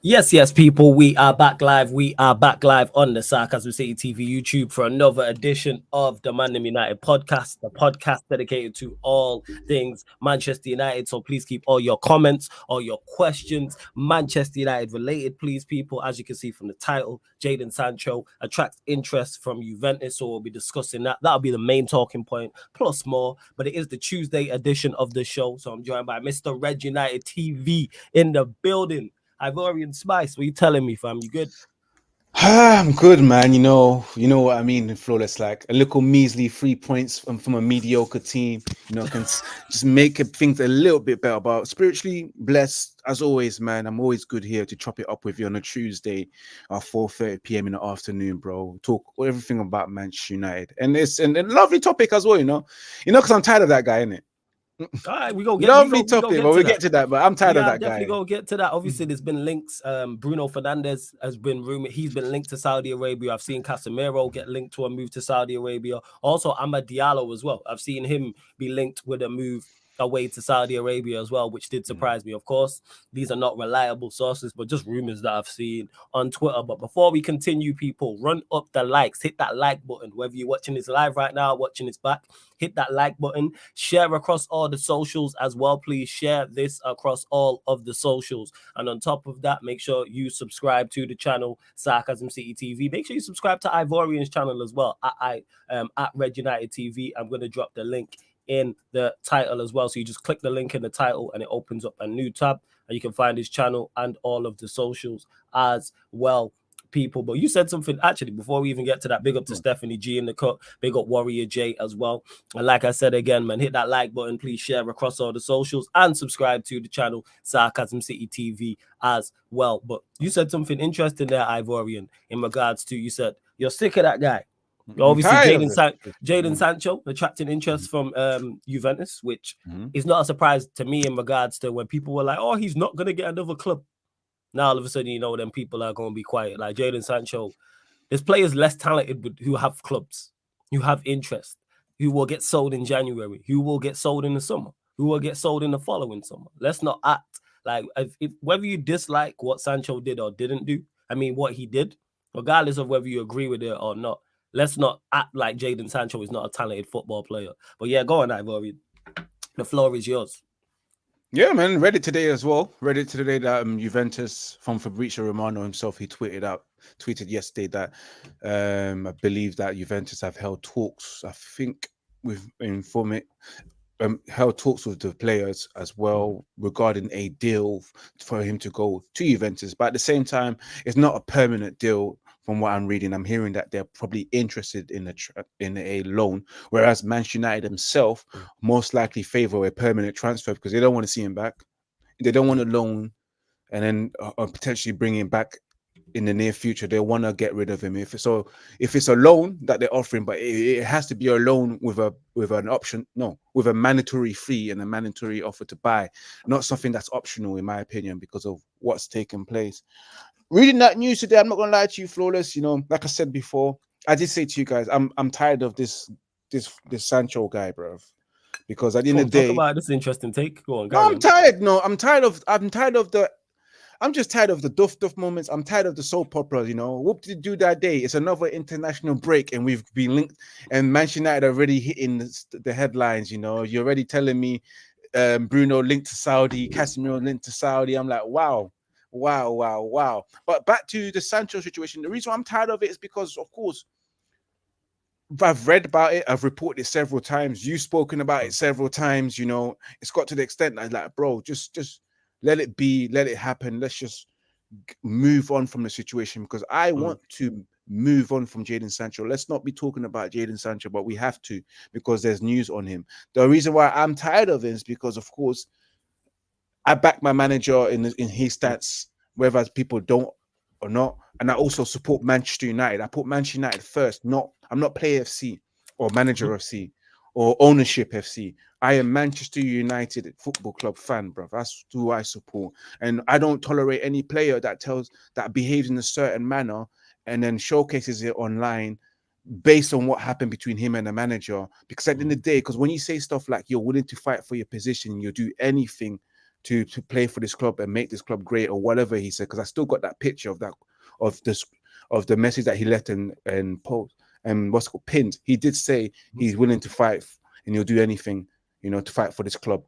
Yes, people, we are back live. We are back live on the Sarcasm City TV YouTube for another edition of the ManDem United podcast, the podcast dedicated to all things Manchester United. So please keep all your comments, all your questions, Manchester United related, please, people. As you can see from the title, JADON Sancho attracts interest from Juventus. So we'll be discussing that. That'll be the main talking point, plus more. But it is the Tuesday edition of the show. So I'm joined by Mr. Red United TV in the building. Ivorian Spice, what are you telling me, fam? You good? I'm good, man. You know what I mean. Flawless, like a little measly 3 points from a mediocre team. Can just make things a little bit better. But spiritually blessed as always, man. I'm always good here to chop it up with you on a Tuesday at 4:30 p.m. in the afternoon, bro. Talk everything about Manchester United, and it's and a lovely topic as well. Because I'm tired of that guy, innit? All right, we go get we Lovely go we go topic, get but to we that. get to that. But I'm tired We of are that definitely guy. gonna get to that. Obviously, there's been links. Bruno Fernandes has been rumored. He's been linked to Saudi Arabia. I've seen Casemiro get linked to a move to Saudi Arabia. Also, Amad Diallo as well. I've seen him be linked with a move away to Saudi Arabia as well, which did surprise me. Of course, these are not reliable sources, but just rumors that I've seen on Twitter. But before we continue, people, run up the likes, hit that like button. Whether you're watching this live right now, watching this back, hit that like button. Share across all the socials as well. Please share this across all of the socials. And on top of that, make sure you subscribe to the channel Sarcasm City TV. Make sure you subscribe to Ivorian's channel as well at Red United TV. I'm going to drop the link in the title as well. So you just click the link in the title and it opens up a new tab and you can find his channel and all of the socials as well, people. But you said something actually before we even get to that. Big up to Stephanie G in the cut. Big up Warrior J as well. And like I said again, man, hit that like button. Please share across all the socials and subscribe to the channel Sarcasm City TV as well. But you said something interesting there, Ivorian, in regards to, you said you're sick of that guy. I'm Obviously, tired of it. Jadon Sancho attracting interest from Juventus, which Mhm. is not a surprise to me in regards to when people were like, "Oh, he's not gonna get another club." Now all of a sudden, then people are going to be quiet. Like Jadon Sancho, there's players less talented who have clubs, who have interest, who will get sold in January, who will get sold in the summer, who will get sold in the following summer. Let's not act like if whether you dislike what Sancho did or didn't do. I mean, what he did, regardless of whether you agree with it or not. Let's not act like Jadon Sancho is not a talented football player. But yeah, go on, Ivorian. The floor is yours. Yeah, man. Read it today as well. Read it today that Juventus from Fabrizio Romano himself, he tweeted yesterday that I believe that Juventus have held talks. I think with informing held talks with the players as well regarding a deal for him to go to Juventus. But at the same time, it's not a permanent deal. From what I'm reading, I'm hearing that they're probably interested in a loan, whereas Manchester United themselves most likely favor a permanent transfer because they don't want to see him back. They don't want a loan and then potentially bring him back in the near future. They want to get rid of him. If it's a loan that they're offering, but it has to be a loan with an option, no, with a mandatory fee and a mandatory offer to buy, not something that's optional, in my opinion, because of what's taken place. Reading that news today, I'm not gonna lie to you, Flawless. Like I said before, I did say to you guys, I'm tired of this Sancho guy, bro. Because at the end of Oh, the talk day, about this interesting take. Go on, no, carry I'm on. tired. No, I'm just tired of the duff moments. I'm tired of the soap opera. What did do that day? It's another international break, and we've been linked. And Manchester United already hitting the headlines. You're already telling me Bruno linked to Saudi, Casemiro linked to Saudi. I'm like, wow, wow, wow, wow. But back to the Sancho situation. The reason why I'm tired of it is because, of course, I've read about it. I've reported it several times. You've spoken about it several times. It's got to the extent that, like, bro, just let it be, let it happen. Let's just move on from the situation because I want to move on from Jadon Sancho. Let's not be talking about Jadon Sancho, but we have to because there's news on him. The reason why I'm tired of it is because, of course, I back my manager in his stats, whether people don't or not. And I also support Manchester United. I put Manchester United first. I'm not Play FC or Manager FC or Ownership FC. I am Manchester United Football Club fan, bro. That's who I support. And I don't tolerate any player that behaves in a certain manner and then showcases it online based on what happened between him and the manager. Because at the end of the day, because when you say stuff like you're willing to fight for your position, you'll do anything to play for this club and make this club great or whatever he said. Because I still got that picture of the message that he left and post and what's called pinned. He did say he's willing to fight and he'll do anything, you know, to fight for this club.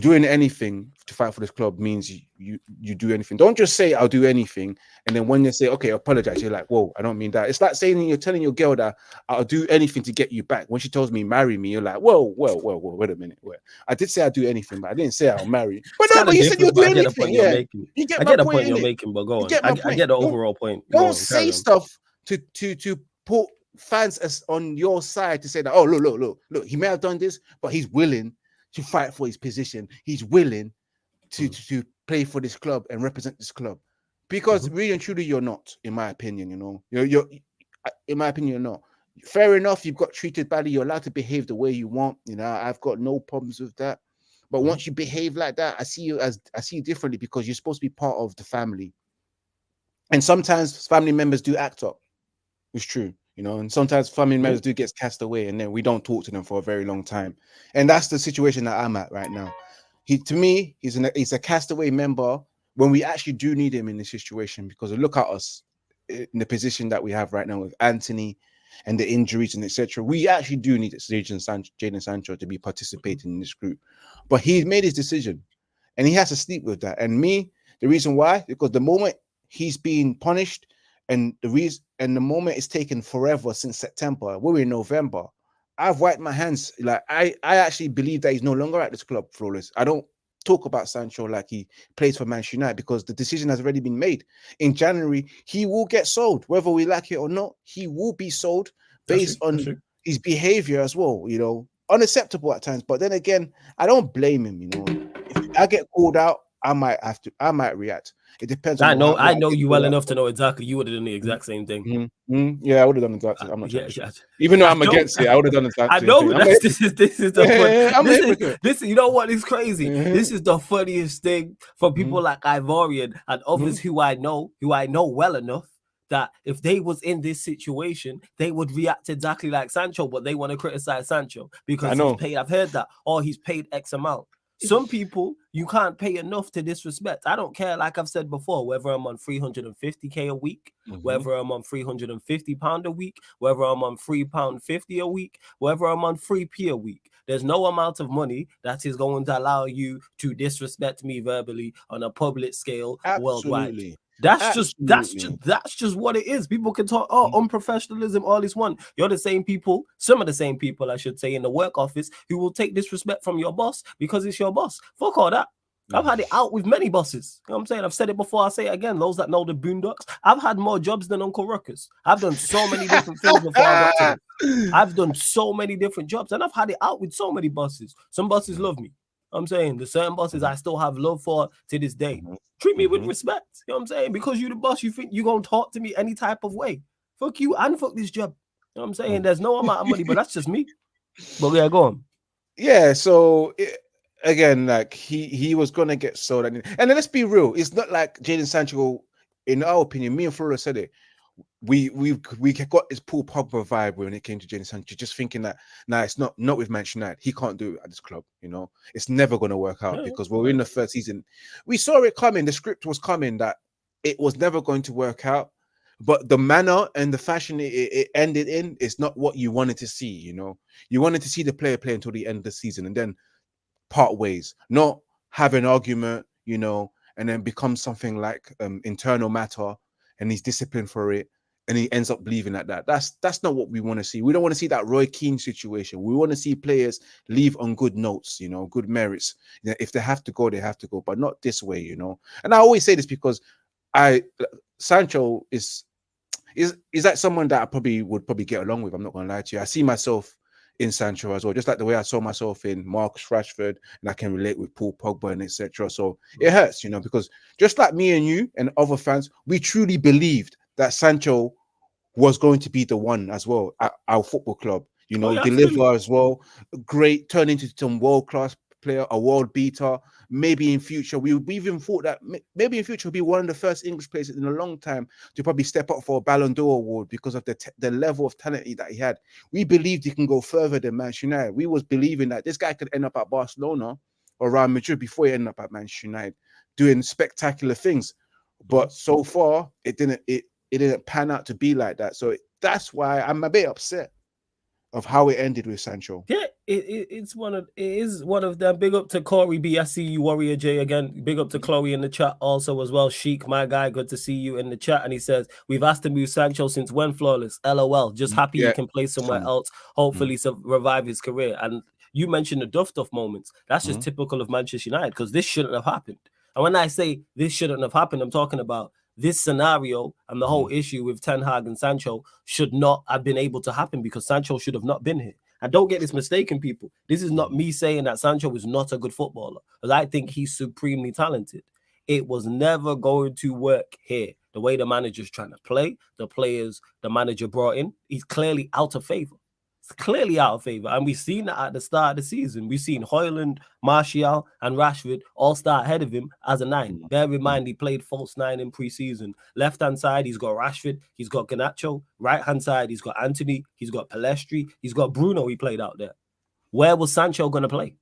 Doing anything to fight for this club means you do anything. Don't just say I'll do anything, and then when you say okay, apologize, you're like, whoa, I don't mean that. It's like saying you're telling your girl that I'll do anything to get you back. When she tells me marry me, you're like, whoa, wait a minute. I did say I'll do anything, but I didn't say I'll marry. But no, but you said you'll do anything. Yeah, you get the point you're making, but go on. I get the overall point. Don't say stuff to put fans as on your side to say that, oh, look, he may have done this, but he's willing to fight for his position. He's willing to play for this club and represent this club. Because really and truly, you're not, in my opinion, you know. You're in my opinion, you're not. Fair enough, you've got treated badly, you're allowed to behave the way you want. You know, I've got no problems with that. But once you behave like that, I see you differently because you're supposed to be part of the family. And sometimes family members do act up. It's true. You know, and sometimes family members do get cast away, and then we don't talk to them for a very long time. And that's the situation that I'm at right now. To me, he's a castaway member when we actually do need him in this situation, because look at us in the position that we have right now with Anthony and the injuries and etc. We actually do need JADON Sancho to be participating in this group. But he's made his decision, and he has to sleep with that. And the reason why, because the moment he's being punished, and the moment it's taken forever since September, we're in November. I've wiped my hands. Like I actually believe that he's no longer at this club, Flawless. I don't talk about Sancho like he plays for Manchester United because the decision has already been made. In January, he will get sold, whether we like it or not. He will be sold based on his behavior as well. You know, unacceptable at times. But then again, I don't blame him. You know, if I get called out, I might react. It depends. I know you well enough to know exactly. You would have done the exact same thing. Yeah, I would have done the exact same. I'm not sure. Even though I'm against it, I would have done the exact same. I know. This is the this. You know what is crazy? This is the funniest thing for people like Ivorian and others who I know well enough that if they was in this situation, they would react exactly like Sancho, but they want to criticize Sancho because he's paid. I've heard that. Or he's paid X amount. Some people, you can't pay enough to disrespect. I don't care, like I've said before, whether I'm on 350k a week, whether I'm on £350 a week, whether I'm on £3.50 a week, whether I'm on 3p a week. There's no amount of money that is going to allow you to disrespect me verbally on a public scale worldwide. That's just what it is. People can talk, unprofessionalism, all this one. You're the same people, some of the same people, I should say, in the work office who will take disrespect from your boss because it's your boss. Fuck all that. I've had it out with many bosses. You know what I'm saying? I've said it before, I say it again. Those that know the Boondocks, I've had more jobs than Uncle Ruckus. I've done so many different things before I got to this. I've done so many different jobs, and I've had it out with so many bosses. Some bosses love me. I'm saying the certain bosses I still have love for to this day. Treat me with respect. You know what I'm saying? Because you're the boss, you think you're going to talk to me any type of way. Fuck you and fuck this job. You know what I'm saying? There's no amount of money, but that's just me. But yeah, go on. Yeah, so again, like he was going to get sold. And then let's be real. It's not like JADON Sancho, in our opinion, me and Flora said it. We got this Paul Pogba vibe when it came to JADON Sancho, just thinking that it's not with Manchester United. He can't do it at this club. You know, it's never going to work out because we're in the first season. We saw it coming. The script was coming that it was never going to work out. But the manner and the fashion it ended in is not what you wanted to see. You know, you wanted to see the player play until the end of the season and then part ways, not have an argument. You know, and then become something like internal matter, and he's disciplined for it. And he ends up leaving like that. That's not what we want to see. We don't want to see that Roy Keane situation. We want to see players leave on good notes, you know, good merits. You know, if they have to go, they have to go, but not this way, you know. And I always say this because Sancho is that someone that I would get along with. I'm not going to lie to you. I see myself in Sancho as well, just like the way I saw myself in Marcus Rashford, and I can relate with Paul Pogba and etc. So it hurts, you know, because just like me and you and other fans, we truly believed that Sancho was going to be the one as well at our football club, you know, deliver as well, great, turn into some world-class player, a world beater. Maybe in future, we even thought that maybe in future will be one of the first English players in a long time to probably step up for a Ballon d'Or award because of the level of talent that he had. We believed he can go further than Manchester United. We was believing that this guy could end up at Barcelona or Real Madrid before he ended up at Manchester United, doing spectacular things. But so far, it didn't pan out to be like that. So that's why I'm a bit upset of how it ended with Sancho. Yeah, it is one of them. Big up to Corey B. I see you, Warrior J again. Big up to Chloe in the chat also as well. Sheik, my guy, good to see you in the chat. And he says, we've asked to move Sancho since when, Flawless? LOL. Just happy he can play somewhere else, hopefully revive his career. And you mentioned the duff moments. That's just typical of Manchester United, because this shouldn't have happened. And when I say this shouldn't have happened, I'm talking about this scenario and the whole issue with Ten Hag and Sancho should not have been able to happen, because Sancho should have not been here. And don't get this mistaken, people. This is not me saying that Sancho is not a good footballer, because I think he's supremely talented. It was never going to work here. The way the manager's trying to play, the players the manager brought in, he's clearly out of favor. It's clearly out of favor. And we've seen that at the start of the season. We've seen Højlund, Martial, and Rashford all start ahead of him as a 9. Bear in mind, he played false 9 in pre-season. Left-hand side, he's got Rashford, he's got Garnacho. Right-hand side, he's got Anthony, he's got Pellistri, he's got Bruno, he played out there. Where was Sancho going to play?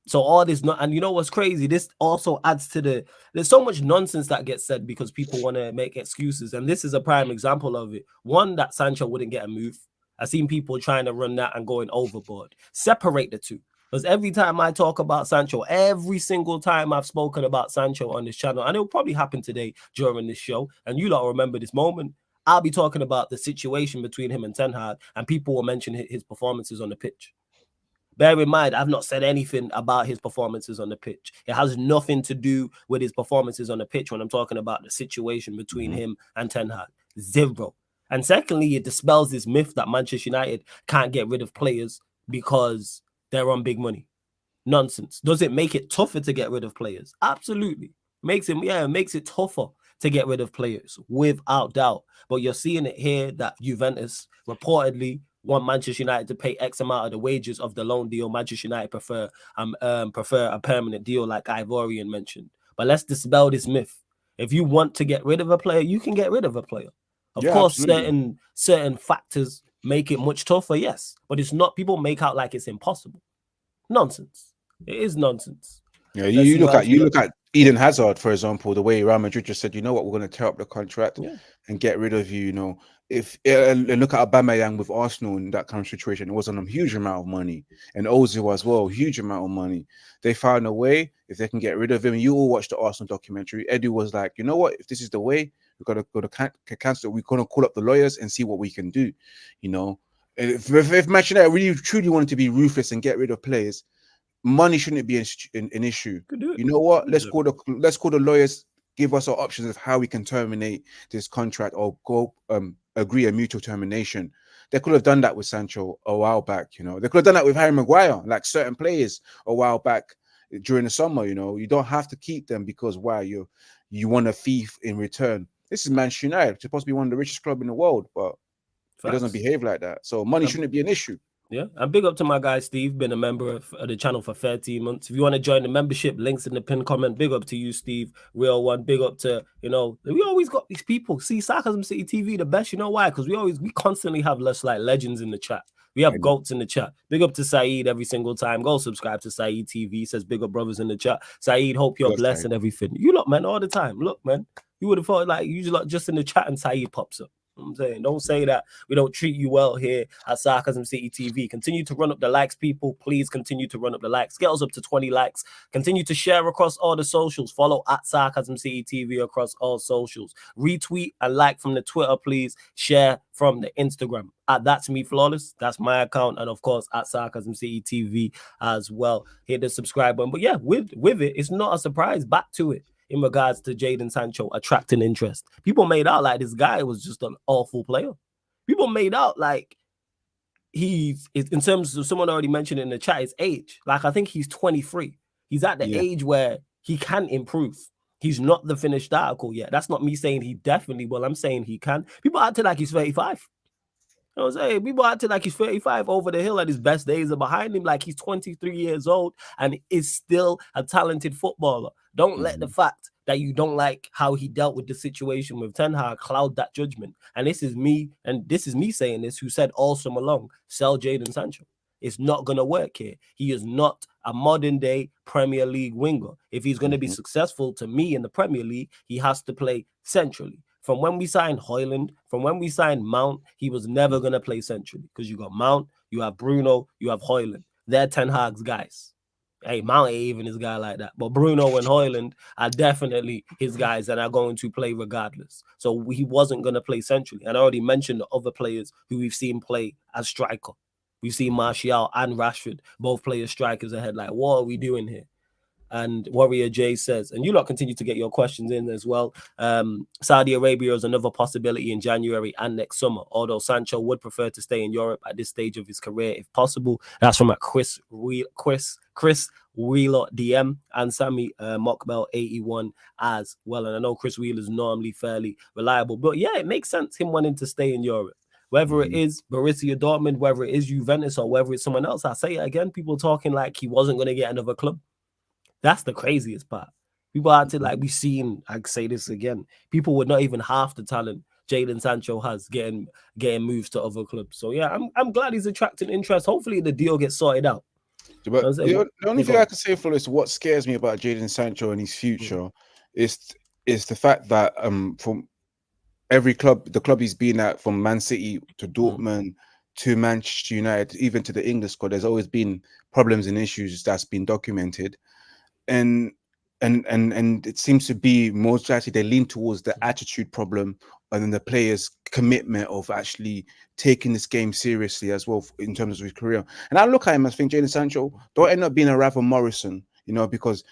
So all this, and you know what's crazy? This also adds to there's so much nonsense that gets said because people want to make excuses. And this is a prime example of it. One, that Sancho wouldn't get a move. I've seen people trying to run that and going overboard. Separate the two. Because every time I talk about Sancho, every single time I've spoken about Sancho on this channel, and it'll probably happen today during this show, and you lot remember this moment, I'll be talking about the situation between him and Ten Hag, and people will mention his performances on the pitch. Bear in mind, I've not said anything about his performances on the pitch. It has nothing to do with his performances on the pitch when I'm talking about the situation between him and Ten Hag. Zero. And secondly, it dispels this myth that Manchester United can't get rid of players because they're on big money. Nonsense. Does it make it tougher to get rid of players? Absolutely. Makes it tougher to get rid of players, without doubt. But you're seeing it here that Juventus reportedly want Manchester United to pay X amount of the wages of the loan deal. Manchester United prefer a permanent deal, like Ivorian mentioned. But let's dispel this myth. If you want to get rid of a player, you can get rid of a player. Of course, absolutely. certain factors make it much tougher, yes. But it's not, people make out like it's impossible. Nonsense. It is nonsense. Yeah, you look at Eden Hazard, for example, the way Real Madrid just said, you know what, we're going to tear up the contract and get rid of you, you know. And look at Aubameyang with Arsenal in that kind of situation. It wasn't a huge amount of money. And Ozil as well, huge amount of money. They found a way, if they can get rid of him. You all watched the Arsenal documentary. Eddie was like, you know what, if this is the way, we've got to go to cancel. We're going to call up the lawyers and see what we can do, you know. If Manchester United really truly wanted to be ruthless and get rid of players, money shouldn't be an issue. You know what? Let's call the lawyers, give us our options of how we can terminate this contract or go agree a mutual termination. They could have done that with Sancho a while back, you know. They could have done that with Harry Maguire, like certain players a while back during the summer, you know. You don't have to keep them because you want a thief in return. This is Manchester United. It's supposed to be one of the richest clubs in the world, but it doesn't behave like that. So money shouldn't be an issue. Yeah, and big up to my guy Steve, been a member of the channel for 13 months. If you want to join the membership, links in the pinned comment. Big up to you, Steve, real one. Big up to, you know, we always got these people. See, Sarcasm City TV, the best. You know why? Because we constantly have less like legends in the chat. We have goats in the chat. Big up to Saeed every single time. Go subscribe to Saeed TV. Says big up brothers in the chat. Saeed, hope you're blessed and everything. You look, man, all the time. Look, man, you would have thought like you just in the chat and Saeed pops up. I'm saying, don't say that we don't treat you well here at Sarcasm City TV. Continue to run up the likes, people. Please continue to run up the likes. Get us up to 20 likes. Continue to share across all the socials. Follow at Sarcasm City TV across all socials. Retweet and like from the Twitter, please. Share from the Instagram. At That's Me Flawless. That's my account. And of course, at Sarcasm City TV as well. Hit the subscribe button. But yeah, with it, it's not a surprise. Back to it. In regards to Jadon Sancho attracting interest. People made out like this guy was just an awful player. People made out like he's, in terms of someone already mentioned in the chat, his age. Like, I think he's 23. He's at the age where he can improve. He's not the finished article yet. That's not me saying he definitely will. I'm saying he can. People acting like he's 35. You know what I'm saying? People acting like he's 35 over the hill and his best days are behind him, like he's 23 years old and is still a talented footballer. Don't let the fact that you don't like how he dealt with the situation with Ten Hag cloud that judgment. And this is me saying this, who said all summer long, sell Jadon Sancho. It's not going to work here. He is not a modern day Premier League winger. If he's going to be successful to me in the Premier League, he has to play centrally. From when we signed Højlund, from when we signed Mount, he was never going to play centrally because you got Mount, you have Bruno, you have Højlund. They're Ten Hag's guys. Hey, Mount ain't even his guy like that. But Bruno and Højlund are definitely his guys and are going to play regardless. So he wasn't going to play centrally. And I already mentioned the other players who we've seen play as striker. We've seen Martial and Rashford both play as strikers ahead. Like, what are we doing here? And Warrior J says, and you lot continue to get your questions in as well. Saudi Arabia is another possibility in January and next summer, although Sancho would prefer to stay in Europe at this stage of his career if possible. That's from a Chris Wheeler DM and Sammy Mockbell 81 as well. And I know Chris Wheeler is normally fairly reliable, but yeah, it makes sense him wanting to stay in Europe. Whether it is Borussia Dortmund, whether it is Juventus, or whether it's someone else, I say it again, people talking like he wasn't going to get another club. That's the craziest part. People acted like we've seen, I say this again, people with not even half the talent JADON Sancho has getting moves to other clubs. So yeah, I'm glad he's attracting interest. Hopefully the deal gets sorted out. But the only thing I can say for this, what scares me about JADON Sancho and his future is the fact that from every club, the club he's been at, from Man City to Dortmund to Manchester United, even to the English squad, there's always been problems and issues that's been documented. And it seems to be most likely they lean towards the attitude problem and then the players' commitment of actually taking this game seriously as well in terms of his career. And I look at him, I think JADON Sancho don't end up being a Rafa Morrison, you know, because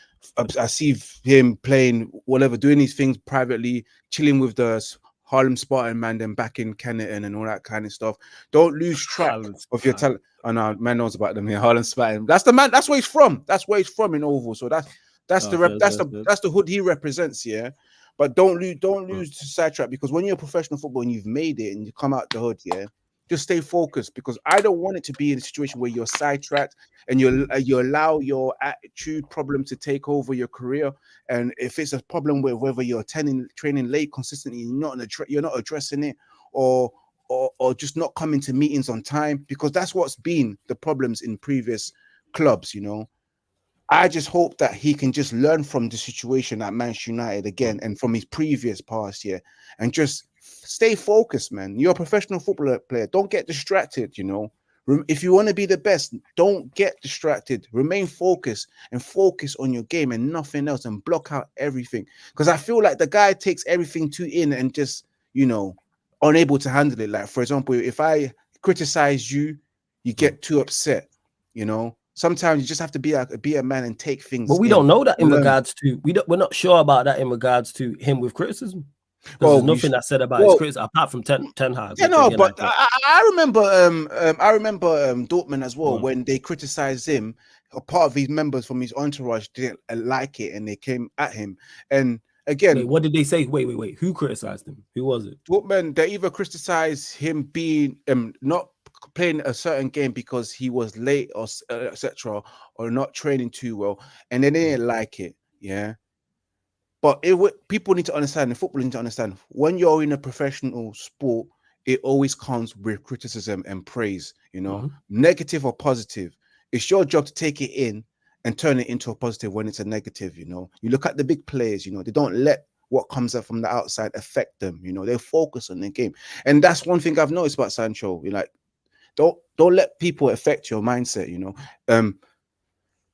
I see him playing whatever, doing these things privately, chilling with the Harlem Spartan ManDem back in Kenneton and all that kind of stuff. Don't lose track of your talent. I know, man knows about them here. Harlem Spartan. That's the man. That's where he's from. That's where he's from in Oval. So that's the hood he represents. Yeah, but don't lose sidetrack, because when you're a professional footballer and you've made it and you come out the hood, yeah, just stay focused, because I don't want it to be in a situation where you're sidetracked and you allow your attitude problem to take over your career. And if it's a problem with whether you're training late consistently, you're not addressing it, or just not coming to meetings on time, because that's what's been the problems in previous clubs, you know. I just hope that he can just learn from the situation at Manchester United again and from his previous past year, and just stay focused, man. You're a professional football player. Don't get distracted, you know. If you want to be the best, don't get distracted. Remain focused and focus on your game and nothing else, and block out everything. Because I feel like the guy takes everything in and just, you know, unable to handle it. Like, for example, if I criticize you, you get too upset, you know. Sometimes you just have to be a man and take things. But we don't know that in regards to we're not sure about that in regards to him with criticism. There's nothing that's said about his criticism apart from Ten Hag. Yeah, no, but I remember Dortmund as well, when they criticized him. A part of his members from his entourage didn't like it, and they came at him. And again, what did they say? Wait. Who criticized him? Who was it? Dortmund. They either criticized him being not playing a certain game because he was late, or etc., or not training too well, and they didn't like it. Yeah. But people need to understand, and football need to understand, when you're in a professional sport, it always comes with criticism and praise, you know, negative or positive. It's your job to take it in and turn it into a positive when it's a negative, you know. You look at the big players, you know, they don't let what comes up from the outside affect them, you know. They focus on their game. And that's one thing I've noticed about Sancho. You're like, don't let people affect your mindset, you know.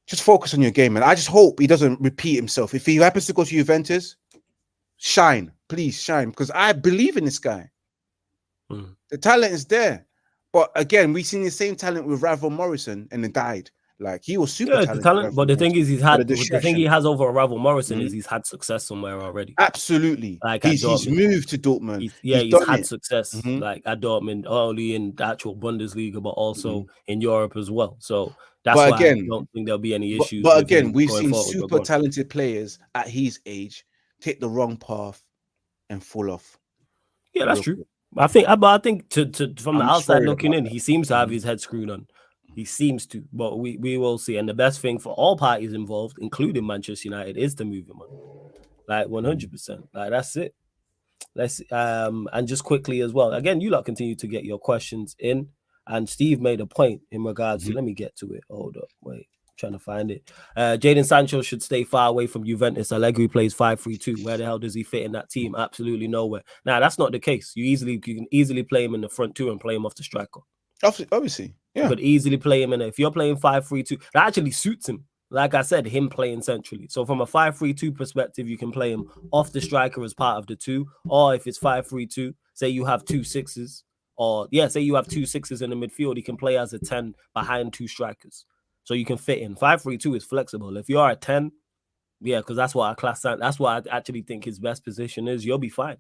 Just focus on your game, and I just hope he doesn't repeat himself. If he happens to go to Juventus, shine, please shine, because I believe in this guy. The talent is there, but again, we've seen the same talent with Rafa Morrison, and it died. Like, he was super talented, but the thing is, the thing he has over Rafa Morrison is he's had success somewhere already. Absolutely, like he's moved to Dortmund. He's had success, like at Dortmund, only in the actual Bundesliga, but also in Europe as well. So that's why I don't think there'll be any issues. But again, we've seen super talented players at his age take the wrong path and fall off. Yeah, that's true. I think from the outside looking in, he seems to have his head screwed on. He seems to, but we will see. And the best thing for all parties involved, including Manchester United, is to move him on. Like 100%. Like, that's it. Let's and just quickly as well. Again, you lot continue to get your questions in. And Steve made a point in regards to, let me get to it. Hold up, wait, I'm trying to find it. Jadon Sancho should stay far away from Juventus. Allegri plays 5-3-2. Where the hell does he fit in that team? Absolutely nowhere. Now, that's not the case. You can easily play him in the front two and play him off the striker. Obviously, yeah. You could easily play him in there. If you're playing 5-3-2, that actually suits him. Like I said, him playing centrally. So from a 5-3-2 perspective, you can play him off the striker as part of the two. Or if it's 5-3-2, say you have 2 6s. Or, say you have 2 6s in the midfield, he can play as a 10 behind 2 strikers. So you can fit in. 5-3-2 is flexible. If you're a 10, because that's what that's what I actually think his best position is, you'll be fine.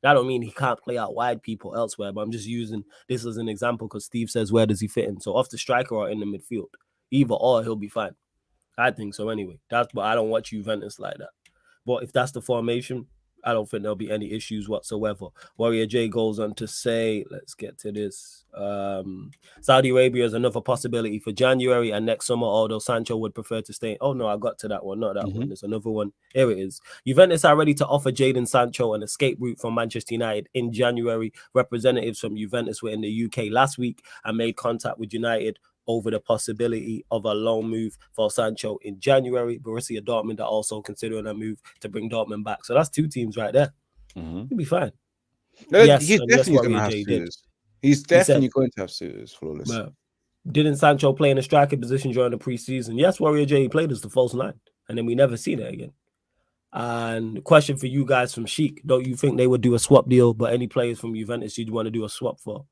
That don't mean he can't play out wide people elsewhere, but I'm just using this as an example because Steve says, where does he fit in? So off the striker or in the midfield. Either or, he'll be fine. I think so anyway. But I don't watch Juventus like that. But if that's the formation, I don't think there'll be any issues whatsoever. Warrior J goes on to say, let's get to this. Saudi Arabia is another possibility for January and next summer, although Sancho would prefer to stay. Oh, no, I got to that one. Not that one. There's another one. Here it is. Juventus are ready to offer Jadon Sancho an escape route from Manchester United in January. Representatives from Juventus were in the UK last week and made contact with United over the possibility of a loan move for Sancho in January. Borussia Dortmund are also considering a move to bring Dortmund back. So that's 2 teams right there. He'll be fine. He's definitely going to have suitors. He's definitely going to have suitors, flawless. Didn't Sancho play in a striker position during the preseason? Yes, Warrior J played as the false 9. And then we never seen it again. And question for you guys from Sheik. Don't you think they would do a swap deal, but any players from Juventus you'd want to do a swap for?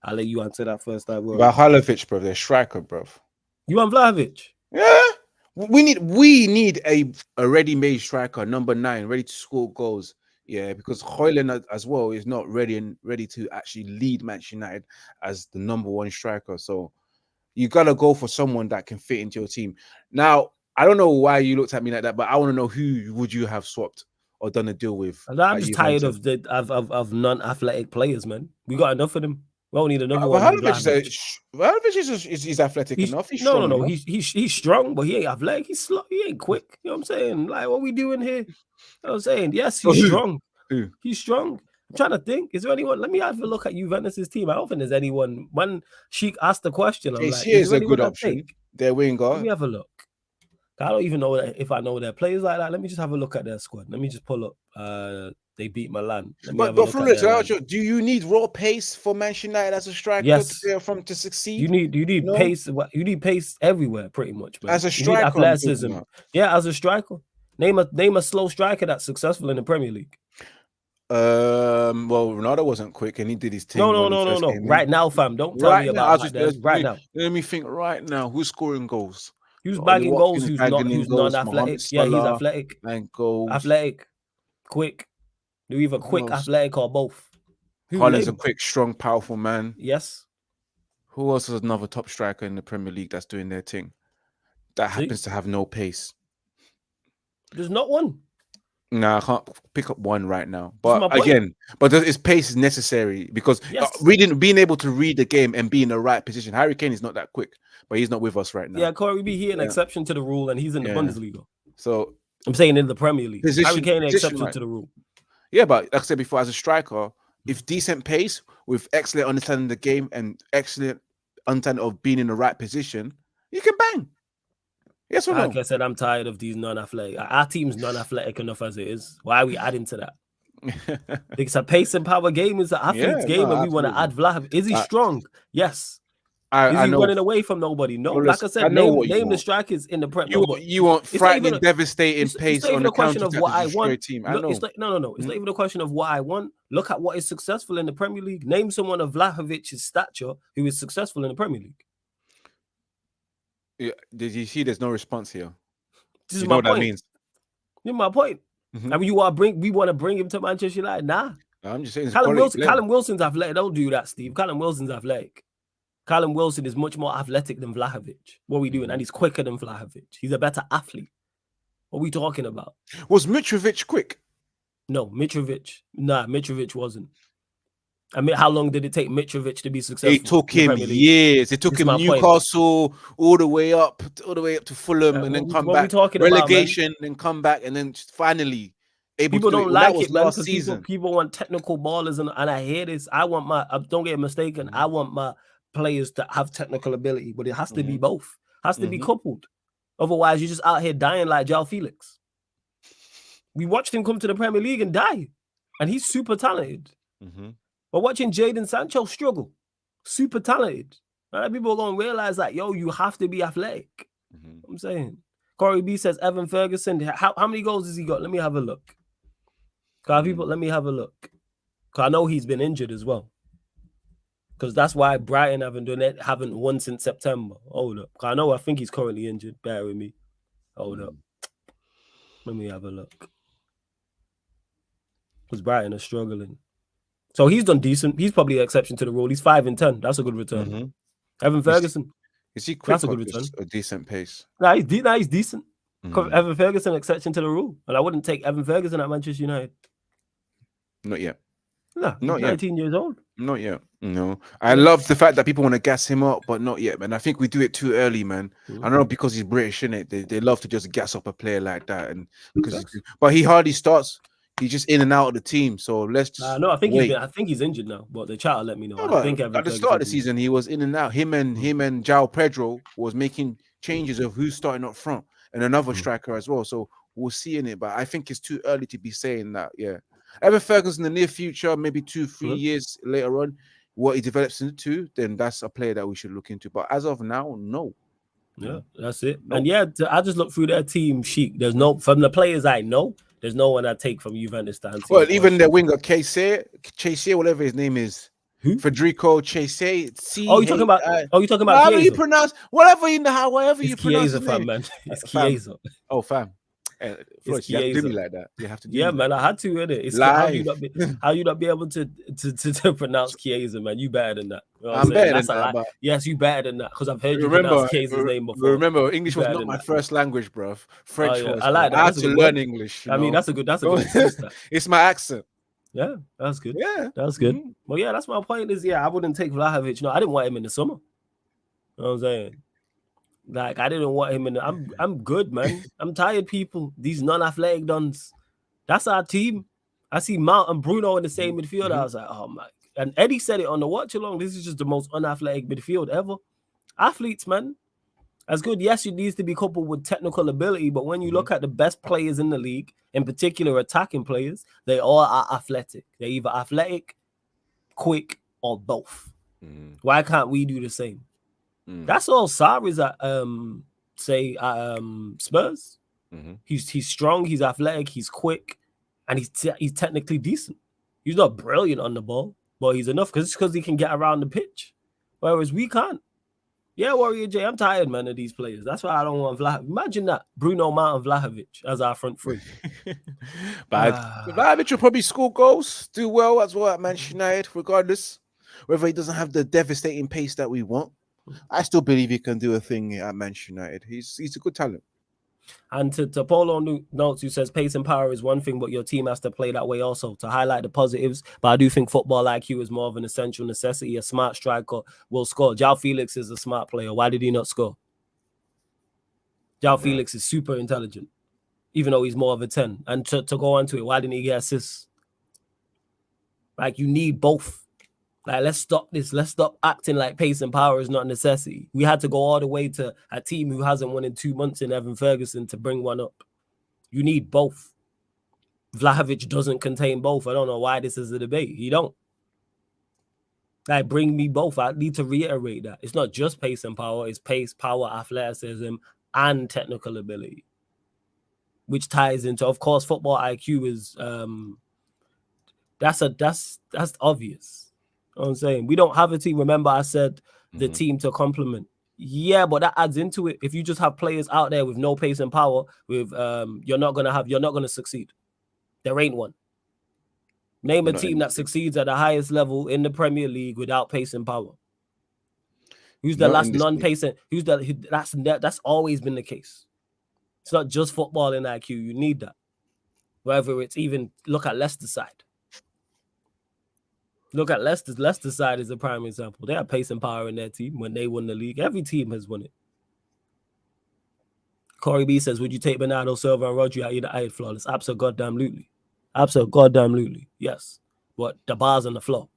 I'll let you answer that first. Vlahovic, bro, they're striker, bro. You want Vlahovic? Yeah. We need a ready-made striker, number 9, ready to score goals. Yeah, because Højlund as well is not ready to actually lead Manchester United as the number 1 striker. So you gotta go for someone that can fit into your team. Now, I don't know why you looked at me like that, but I want to know who would you have swapped or done a deal with? I'm just tired of non-athletic players, man. We got enough of them. We don't need another one. Vlahovic is athletic enough. He's strong enough. He's strong, but he ain't athletic. He's slow. He ain't quick. You know what I'm saying? Like, what we doing here? You know what I'm saying? Yes, he's strong. He's strong. I'm trying to think. Is there anyone? Let me have a look at Juventus' team. I don't think there's anyone. When Sheik asked the question, I'm like, is a good option. Their winger. Let me have a look. I don't even know if I know their players like that. Let me just have a look at their squad. Let me just pull up. They beat Milan. But do you need raw pace for Manchester United as a striker to succeed? You need pace. You need pace everywhere, pretty much, man. As a striker, you need athleticism. As a striker. Name a slow striker that's successful in the Premier League. Well, Ronaldo wasn't quick and he did his thing. No. Right now, fam. Don't tell me about right now. Let me think right now. Who's scoring goals? Who's bagging goals? Who's non-athletic? Yeah, he's athletic. And goals. Athletic. Quick. They're either quick, athletic, or both. Holland's a quick, strong, powerful man. Yes. Who else is another top striker in the Premier League that's doing their thing? That happens to have no pace. There's not one. No, I can't pick up one right now. But again, his pace is necessary because being able to read the game and be in the right position. Harry Kane is not that quick, but he's not with us right now. Yeah, Corey B, he an exception to the rule, and he's in the Bundesliga. So I'm saying in the Premier League. Harry Kane an exception to the rule. Yeah, but like I said before, as a striker, if decent pace with excellent understanding of the game and excellent understanding of being in the right position, you can bang. Yes or no? Like I said, I'm tired of these non-athletic. Our team's non-athletic enough as it is. Why are we adding to that? It's a pace and power game. It's an athlete's game, and we want to add Vlahovic. Is he strong? Yes. Is he running away from nobody? No. Like I said, name the strikers in the Prem. You want frightening, devastating pace on the counter of what I want. Team. No. It's not even a question of what I want. Look at what is successful in the Premier League. Name someone of Vlahovic's stature who is successful in the Premier League. Yeah, did you see? There's no response here. This is my point. That means. This is my point. I mean, we want to bring him to Manchester United. Nah. I'm just saying. Callum Wilson's athletic. Don't do that, Steve. Callum Wilson's athletic. Callum Wilson is much more athletic than Vlahovic. What are we doing? And he's quicker than Vlahovic. He's a better athlete. What are we talking about? Was Mitrovic quick? No, Mitrovic wasn't. I mean, how long did it take Mitrovic to be successful? It took him years. It took him Newcastle all the way up to Fulham, and then come back. Relegation, then come back, and then finally able people to don't like it, man. Because people want technical ballers, and I hear this. I want my. Don't get mistaken. I want my players that have technical ability, but it has to be Mhm. both. Has to be coupled. Otherwise, you're just out here dying like João Felix. We watched him come to the Premier League and die, and he's super talented. But watching JADON Sancho struggle, super talented. Right? People are going to realize that, yo, you have to be athletic. I'm saying. Corey B says, Evan Ferguson, how many goals has he got? Let me have a look. Let me have a look. Because I know he's been injured as well. Because that's why Brighton haven't won since September. Hold up. I think he's currently injured. Bear with me. Hold up. Let me have a look. Because Brighton are struggling. So he's done decent. He's probably an exception to the rule. He's 5 in 10. That's a good return. Evan Ferguson. Is he quick? That's a good return. A decent pace. Nah, he's decent. Evan Ferguson, exception to the rule. And I wouldn't take Evan Ferguson at Manchester United. Not yet. No, not 19 years old. Not yet. No. I love the fact that people want to gas him up, but not yet, man. I think we do it too early, man. I don't know, because he's British, innit? They love to just gas up a player like that. But he hardly starts. He's just in and out of the team. So let's just no, I think he's injured now. But the chat will let me know. No, I think at the start of the season, he was in and out. Him and João Pedro was making changes of who's starting up front and another striker as well. So we'll see in it. But I think it's too early to be saying that. Yeah. Evan Ferguson in the near future, maybe 2-3 years later on, what he develops into, then that's a player that we should look into. But as of now, no. Yeah, that's it. No. And I just look through their team sheet. There's no, from the players I know, there's no one I take from Juventus to answer. Well, even the winger, Chase, whatever his name is. Who? Federico Chase. You're talking about however you pronounce, whatever you pronounce his name. Man. It's Chiesa. Oh, fam. Flores, you have to do me like that. You have to do man. I had to, innit? It's how you not be able to pronounce Chiesa, man. You better than that. You know I'm better than that. But yes, you better than that, because I've heard you pronounce Chiesa's name before. Remember, English was not my first language, bro. French was. I like that. I had to learn English. I mean, that's a good excuse. It's my accent. Yeah, that's good. Yeah, that's good. Well, yeah, that's my point. Is I wouldn't take Vlahovic. No, I didn't want him in the summer. You know what I'm saying? Like, I didn't want him in the, I'm good, man. I'm tired, people. These non-athletic dons. That's our team. I see Mount and Bruno in the same midfield. I was like, oh my. And Eddie said it on the watch along. This is just the most unathletic midfield ever. Athletes, man. As good. Yes, it needs to be coupled with technical ability, but when you look at the best players in the league, in particular attacking players, they all are athletic. They're either athletic, quick, or both. Why can't we do the same? That's all Sarri's at Spurs. He's strong, he's athletic, he's quick, and he's technically decent. He's not brilliant on the ball, but he's enough because he can get around the pitch. Whereas we can't. Yeah, Warrior J, I'm tired, man, of these players. That's why I don't want Vlahovic. Imagine that. Bruno, Mount, and Vlahovic as our front three. But Vlahovic will probably score goals, do well as well at Manchester United, regardless. Whether he doesn't have the devastating pace that we want. I still believe he can do a thing at Manchester United. He's a good talent. And to Polo Notes, who says pace and power is one thing, but your team has to play that way also to highlight the positives. But I do think football IQ is more of an essential necessity. A smart striker will score. João Felix is a smart player. Why did he not score? João Felix is super intelligent, even though he's more of a 10. And to go on to it, why didn't he get assists? Like, you need both. Like, let's stop this. Let's stop acting like pace and power is not a necessity. We had to go all the way to a team who hasn't won in 2 months in Evan Ferguson to bring one up. You need both. Vlahovic doesn't contain both. I don't know why this is a debate. He don't. Like, bring me both. I need to reiterate that. It's not just pace and power. It's pace, power, athleticism, and technical ability. Which ties into, of course, football IQ is that's obvious. You know what I'm saying? We don't have a team. Remember, I said the team to complement. Yeah, but that adds into it. If you just have players out there with no pace and power, with you're not gonna succeed. There ain't one. Name a team that succeeds at the highest level in the Premier League without pace and power. Who's the last non-pacing? That's always been the case. It's not just football in IQ. You need that. Whether it's even, look at Leicester side. Look at Leicester's. Leicester side is a prime example. They have pace and power in their team when they won the league. Every team has won it. Corey B says, would you take Bernardo Silva and Rodri at United flawless? Absolutely. Yes. But the bar's on the floor.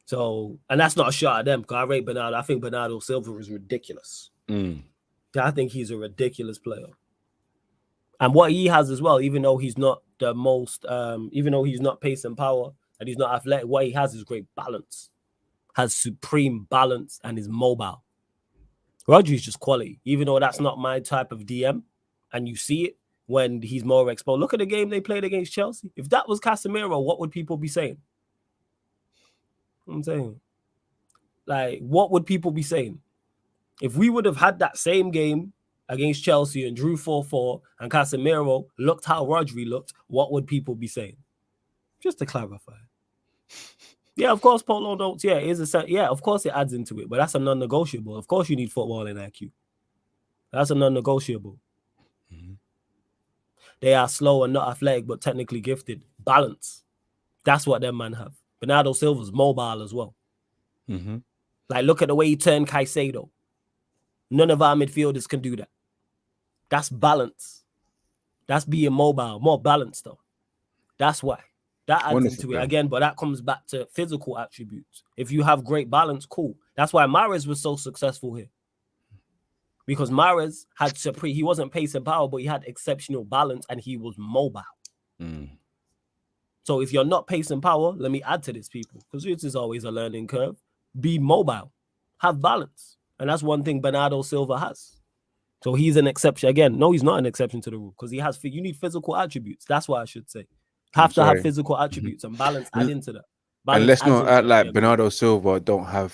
So, and that's not a shot at them because I rate Bernardo. I think Bernardo Silva is ridiculous. I think he's a ridiculous player. And what he has as well, even though he's not the most, even though he's not pace and power and he's not athletic, what he has is great balance, has supreme balance and is mobile. Rodri's just quality, even though that's not my type of DM. And you see it when he's more exposed. Look at the game they played against Chelsea. If that was Casemiro, what would people be saying? I'm saying, like, what would people be saying? If we would have had that same game against Chelsea and drew 4-4 and Casemiro looked how Rodri looked, what would people be saying? Just to clarify. Yeah, of course, Polo notes. Yeah, of course it adds into it, but that's a non-negotiable. Of course you need footballing IQ. That's a non-negotiable. They are slow and not athletic, but technically gifted. Balance. That's what them man have. Bernardo Silva's mobile as well. Like, look at the way he turned Caicedo. None of our midfielders can do that. That's balance. That's being mobile, more balanced though. That's why. That adds into it again, but that comes back to physical attributes. If you have great balance, cool. That's why Mahrez was so successful here. Because Mahrez had he wasn't pace and power, but he had exceptional balance and he was mobile. So if you're not pace and power, let me add to this, people, because this is always a learning curve. Be mobile, have balance. And that's one thing Bernardo Silva has. So he's an exception. Again, no, he's not an exception to the rule because you need physical attributes. That's what I should say. Have to have physical attributes and balance add into that. And let's not act like Bernardo Silva don't have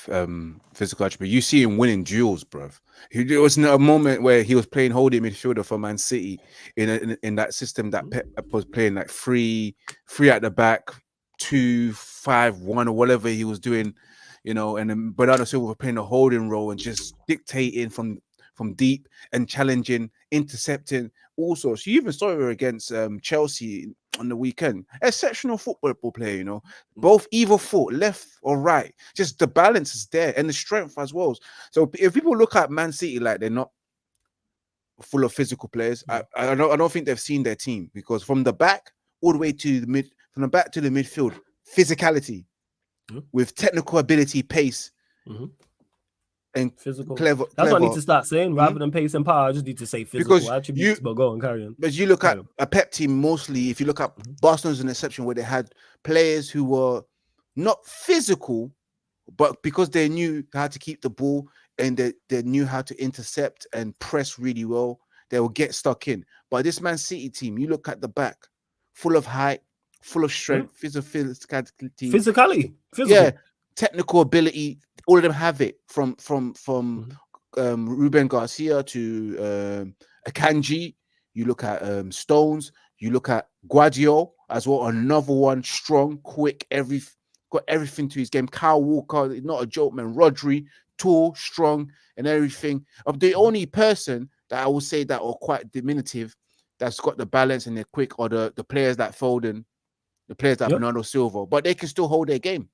physical attributes. You see him winning duels, bruv. There was a moment where he was playing holding midfielder for Man City in that system that Pep was playing, like three at the back, 2-5-1 or whatever he was doing, you know. And then Bernardo Silva was playing a holding role and just dictating from deep and challenging, intercepting, all sorts. You even saw her against Chelsea on the weekend. Exceptional football player, you know, both either foot, left or right. Just the balance is there and the strength as well. So if people look at Man City like they're not full of physical players, I don't think they've seen their team, because from the back all the way to the from the back to the midfield, physicality with technical ability, pace. And physical, clever. That's what I need to start saying rather than pace and power. I just need to say physical attributes. But go on, carry on. But you look at a Pep team mostly. If you look at Barcelona's an exception where they had players who were not physical, but because they knew how to keep the ball and they knew how to intercept and press really well, they will get stuck in. But this Man City team, you look at the back, full of height, full of strength, physicality, yeah, technical ability. All of them have it from Ruben Garcia to Akanji. You look at Stones. You look at Guardiola as well. Another one, strong, quick, got everything to his game. Kyle Walker, not a joke, man. Rodri, tall, strong, and everything. The only person that I will say that are quite diminutive, that's got the balance and they're quick, or the players that Foden, the players that Bernardo Silva, but they can still hold their game.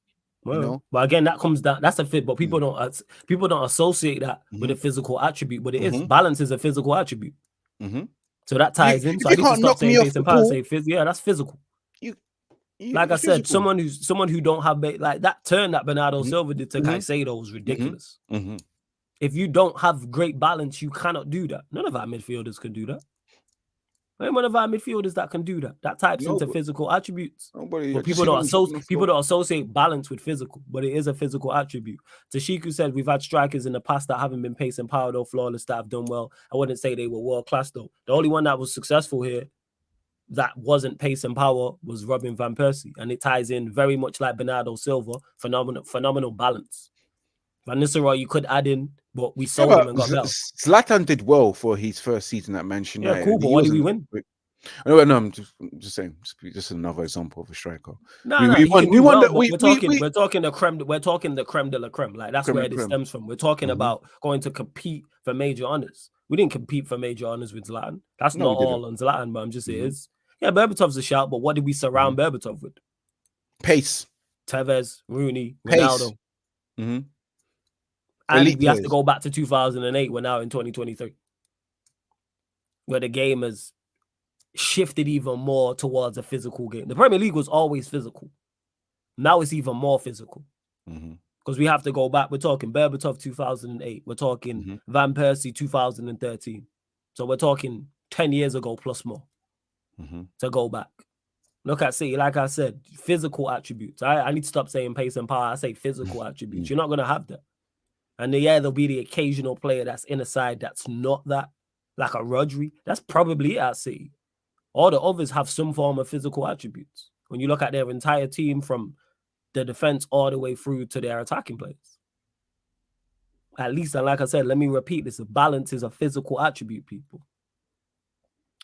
Well, you know? But again, that comes down. That's a fit, but people don't associate that with a physical attribute. But it is balance is a physical attribute. So that ties in. So I need to stop saying pace and power. Say yeah, that's physical. Like I said, someone who don't have like that turn that Bernardo Silva did to Caicedo was ridiculous. If you don't have great balance, you cannot do that. None of our midfielders can do that. One of our midfielders that can do that. That types into physical attributes. But people don't associate balance with physical, but it is a physical attribute. Tashiku said we've had strikers in the past that haven't been pace and power, though flawless, that have done well. I wouldn't say they were world class though. The only one that was successful here that wasn't pace and power was Robin van Persie, and it ties in very much like Bernardo Silva. Phenomenal balance. Van Nistelrooy you could add in, but we sold him and got better. Zlatan did well for his first season at Manchester United. Yeah, cool, but what did we win? No, I'm just saying, just another example of a striker. We're talking the creme de la creme. Like that's where this stems from. We're talking about going to compete for major honors. We didn't compete for major honors with Zlatan. That's not all on Zlatan, but I'm just saying is. Yeah, Berbatov's a shout, but what did we surround Berbatov with? Pace. Tevez, Rooney, Ronaldo. And Elite we have to go back to 2008. We're now in 2023, where the game has shifted even more towards a physical game. The Premier League was always physical. Now it's even more physical. Because we have to go back. We're talking Berbatov 2008. We're talking Van Persie 2013. So we're talking 10 years ago plus more to go back. Look at City, like I said, physical attributes. I need to stop saying pace and power. I say physical attributes. You're not going to have that. And there'll be the occasional player that's in a side that's not that, like a Rodri. That's probably it at City. All the others have some form of physical attributes. When you look at their entire team from the defense all the way through to their attacking players. At least, and like I said, let me repeat this, balance is a physical attribute, people.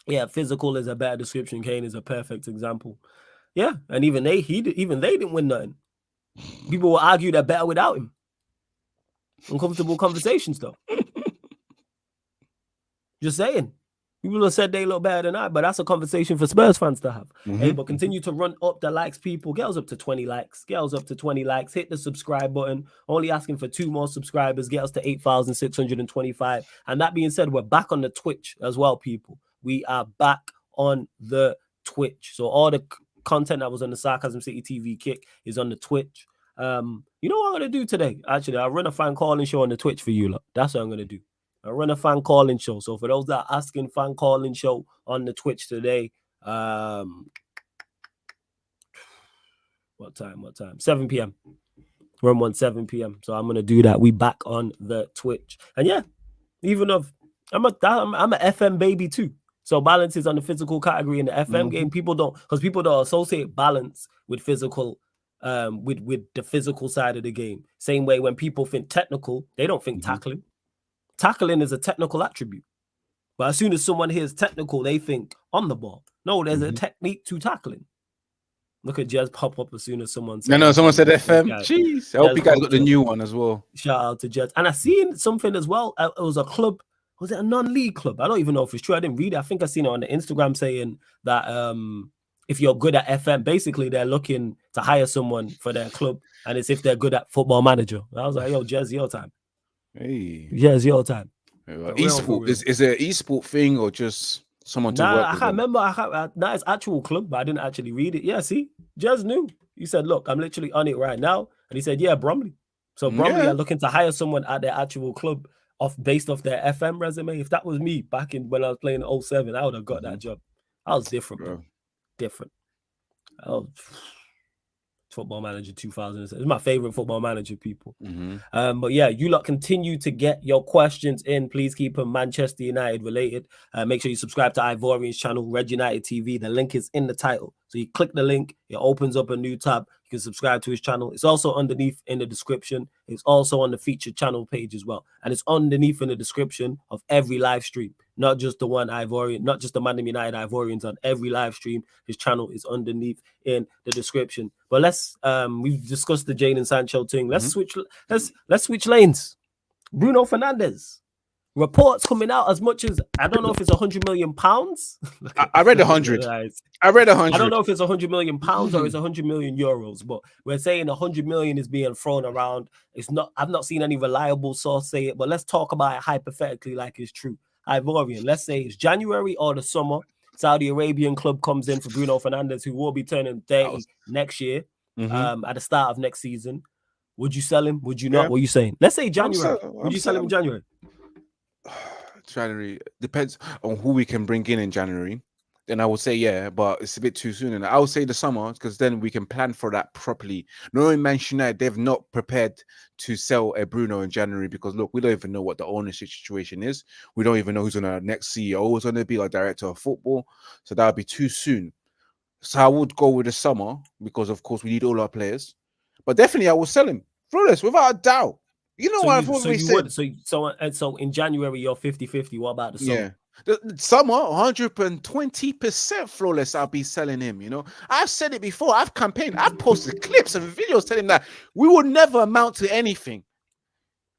Yeah, physical is a better description. Kane is a perfect example. Yeah, and even they didn't win nothing. People will argue they're better without him. Uncomfortable conversations, though. Just saying. People have said they look better than I, but that's a conversation for Spurs fans to have. Hey, but continue to run up the likes, people. Get us up to 20 likes. Get us up to 20 likes. Hit the subscribe button. Only asking for 2 more subscribers. Get us to 8,625. And that being said, we're back on the Twitch as well, people. We are back on the Twitch. So all the content that was on the Sarcasm City TV kick is on the Twitch. You know what I'm going to do today? Actually, I'll run a fan calling show on the Twitch for you lot. That's what I'm going to do. I run a fan calling show. So for those that are asking, fan calling show on the Twitch today. What time? 7 p.m. Run one 7 p.m. So I'm gonna do that. We back on the Twitch. And yeah, even if I'm a FM baby too. So balance is on the physical category in the FM game. People don't associate balance with physical, with the physical side of the game. Same way when people think technical, they don't think tackling. Tackling is a technical attribute. But as soon as someone hears technical, they think on the ball. No, there's a technique to tackling. Look at Jez pop up as soon as someone said someone said FM. Jeez. I hope you guys got the new one as well. Shout out to Jez. And I seen something as well. It was a club. Was it a non-league club? I don't even know if it's true. I didn't read it. I think I seen it on the Instagram saying that if you're good at FM, basically they're looking to hire someone for their club. And it's if they're good at Football Manager. I was like, yo, Jez, your time. Hey, yeah, it's your time. Esport is it an esport thing or just someone to work I with? Can't remember. It's actual club, but I didn't actually read it. Yeah, see, Jez knew. He said, "Look, I'm literally on it right now," and he said, "Yeah, Bromley." So Bromley are looking to hire someone at their actual club based off their FM resume. If that was me back in when I was playing 07, I would have got that job. I was different, bro. Different. Football Manager 2007. It's my favorite Football Manager, people. But yeah, you lot continue to get your questions in. Please keep them Manchester United related. Make sure you subscribe to Ivorian's channel, Red United TV. The link is in the title. So you click the link, it opens up a new tab. You can subscribe to his channel. It's also underneath in the description. It's also on the featured channel page as well. And it's underneath in the description of every live stream. Not just the one Ivorian, not just the ManDem United Ivorians on every live stream. His channel is underneath in the description. But let's we've discussed the JADON Sancho thing. Let's switch lanes. Bruno Fernandes. Reports coming out as much as I don't know if it's 100 million pounds. I read 100. I read 100. I don't know if it's 100 million pounds or it's 100 million euros, but we're saying 100 million is being thrown around. It's not. I've not seen any reliable source say it, but let's talk about it hypothetically like it's true. Ivorian, let's say it's January or the summer. Saudi Arabian club comes in for Bruno Fernandes, who will be turning 30 next year, at the start of next season. Would you sell him? Would you not? What are you saying? Let's say January. Would you sell him in January? January depends on who we can bring in January. Then I would say yeah, but it's a bit too soon. And I would say the summer because then we can plan for that properly. Knowing Manchester United, they've not prepared to sell a Bruno in January because look, we don't even know what the ownership situation is. We don't even know who's on our next CEO is going to be, like director of football. So that would be too soon. So I would go with the summer because of course we need all our players. But definitely I will sell him. Flawless, without a doubt. You know what I've always said. So in January you're 50-50. What about the summer? Yeah. The summer, 120% flawless. I'll be selling him. You know, I've said it before. I've campaigned. I've posted clips and videos telling that we will never amount to anything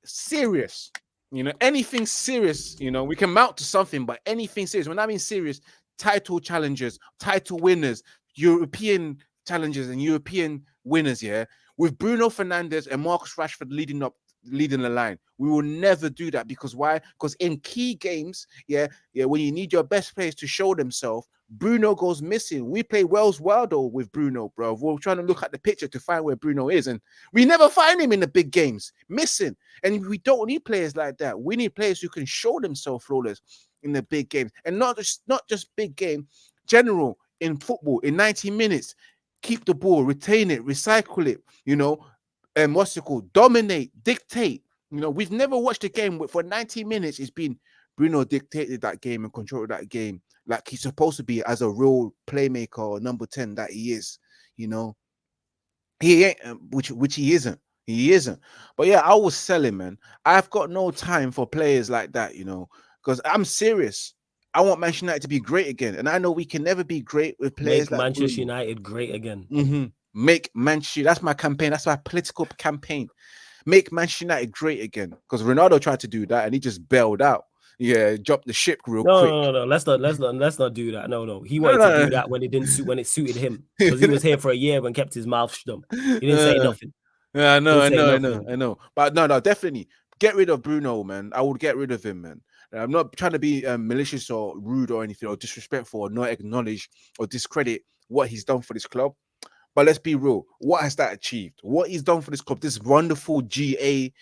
serious. You know, anything serious. You know, we can mount to something, but anything serious. When I mean serious, title challengers, title winners, European challenges, and European winners. Yeah, with Bruno Fernandes and Marcus Rashford leading the line. We will never do that because why? Because in key games, when you need your best players to show themselves, Bruno goes missing. We play Wells Wilder with Bruno, bro. We're trying to look at the picture to find where Bruno is, and we never find him in the big games, missing. And we don't need players like that. We need players who can show themselves flawless in the big games, and not just big game, general in football in 90 minutes. Keep the ball, retain it, recycle it. You know, and what's it called? Dominate, dictate. You know, we've never watched a game where for 90 minutes it's been Bruno dictated that game and controlled that game like he's supposed to be as a real playmaker or number 10 that he is. You know, he ain't, which he isn't. He isn't. But yeah, I was selling, man. I've got no time for players like that, you know, because I'm serious. I want Manchester United to be great again, and I know we can never be great with players Make like Manchester Bruno. United great again. Make Manchester. That's my campaign. That's my political campaign. Make Manchester United great again. Because Ronaldo tried to do that and he just bailed out. Yeah, dropped the ship real quick. No. Let's not do that. No. He wanted to do that when it suited him. Because he was here for a year and kept his mouth shut. He didn't say nothing. Yeah, I know. But no, definitely get rid of Bruno, man. I would get rid of him, man. I'm not trying to be malicious or rude or anything or disrespectful or not acknowledge or discredit what he's done for this club. But let's be real. What has that achieved? What he's done for this club, this wonderful GA,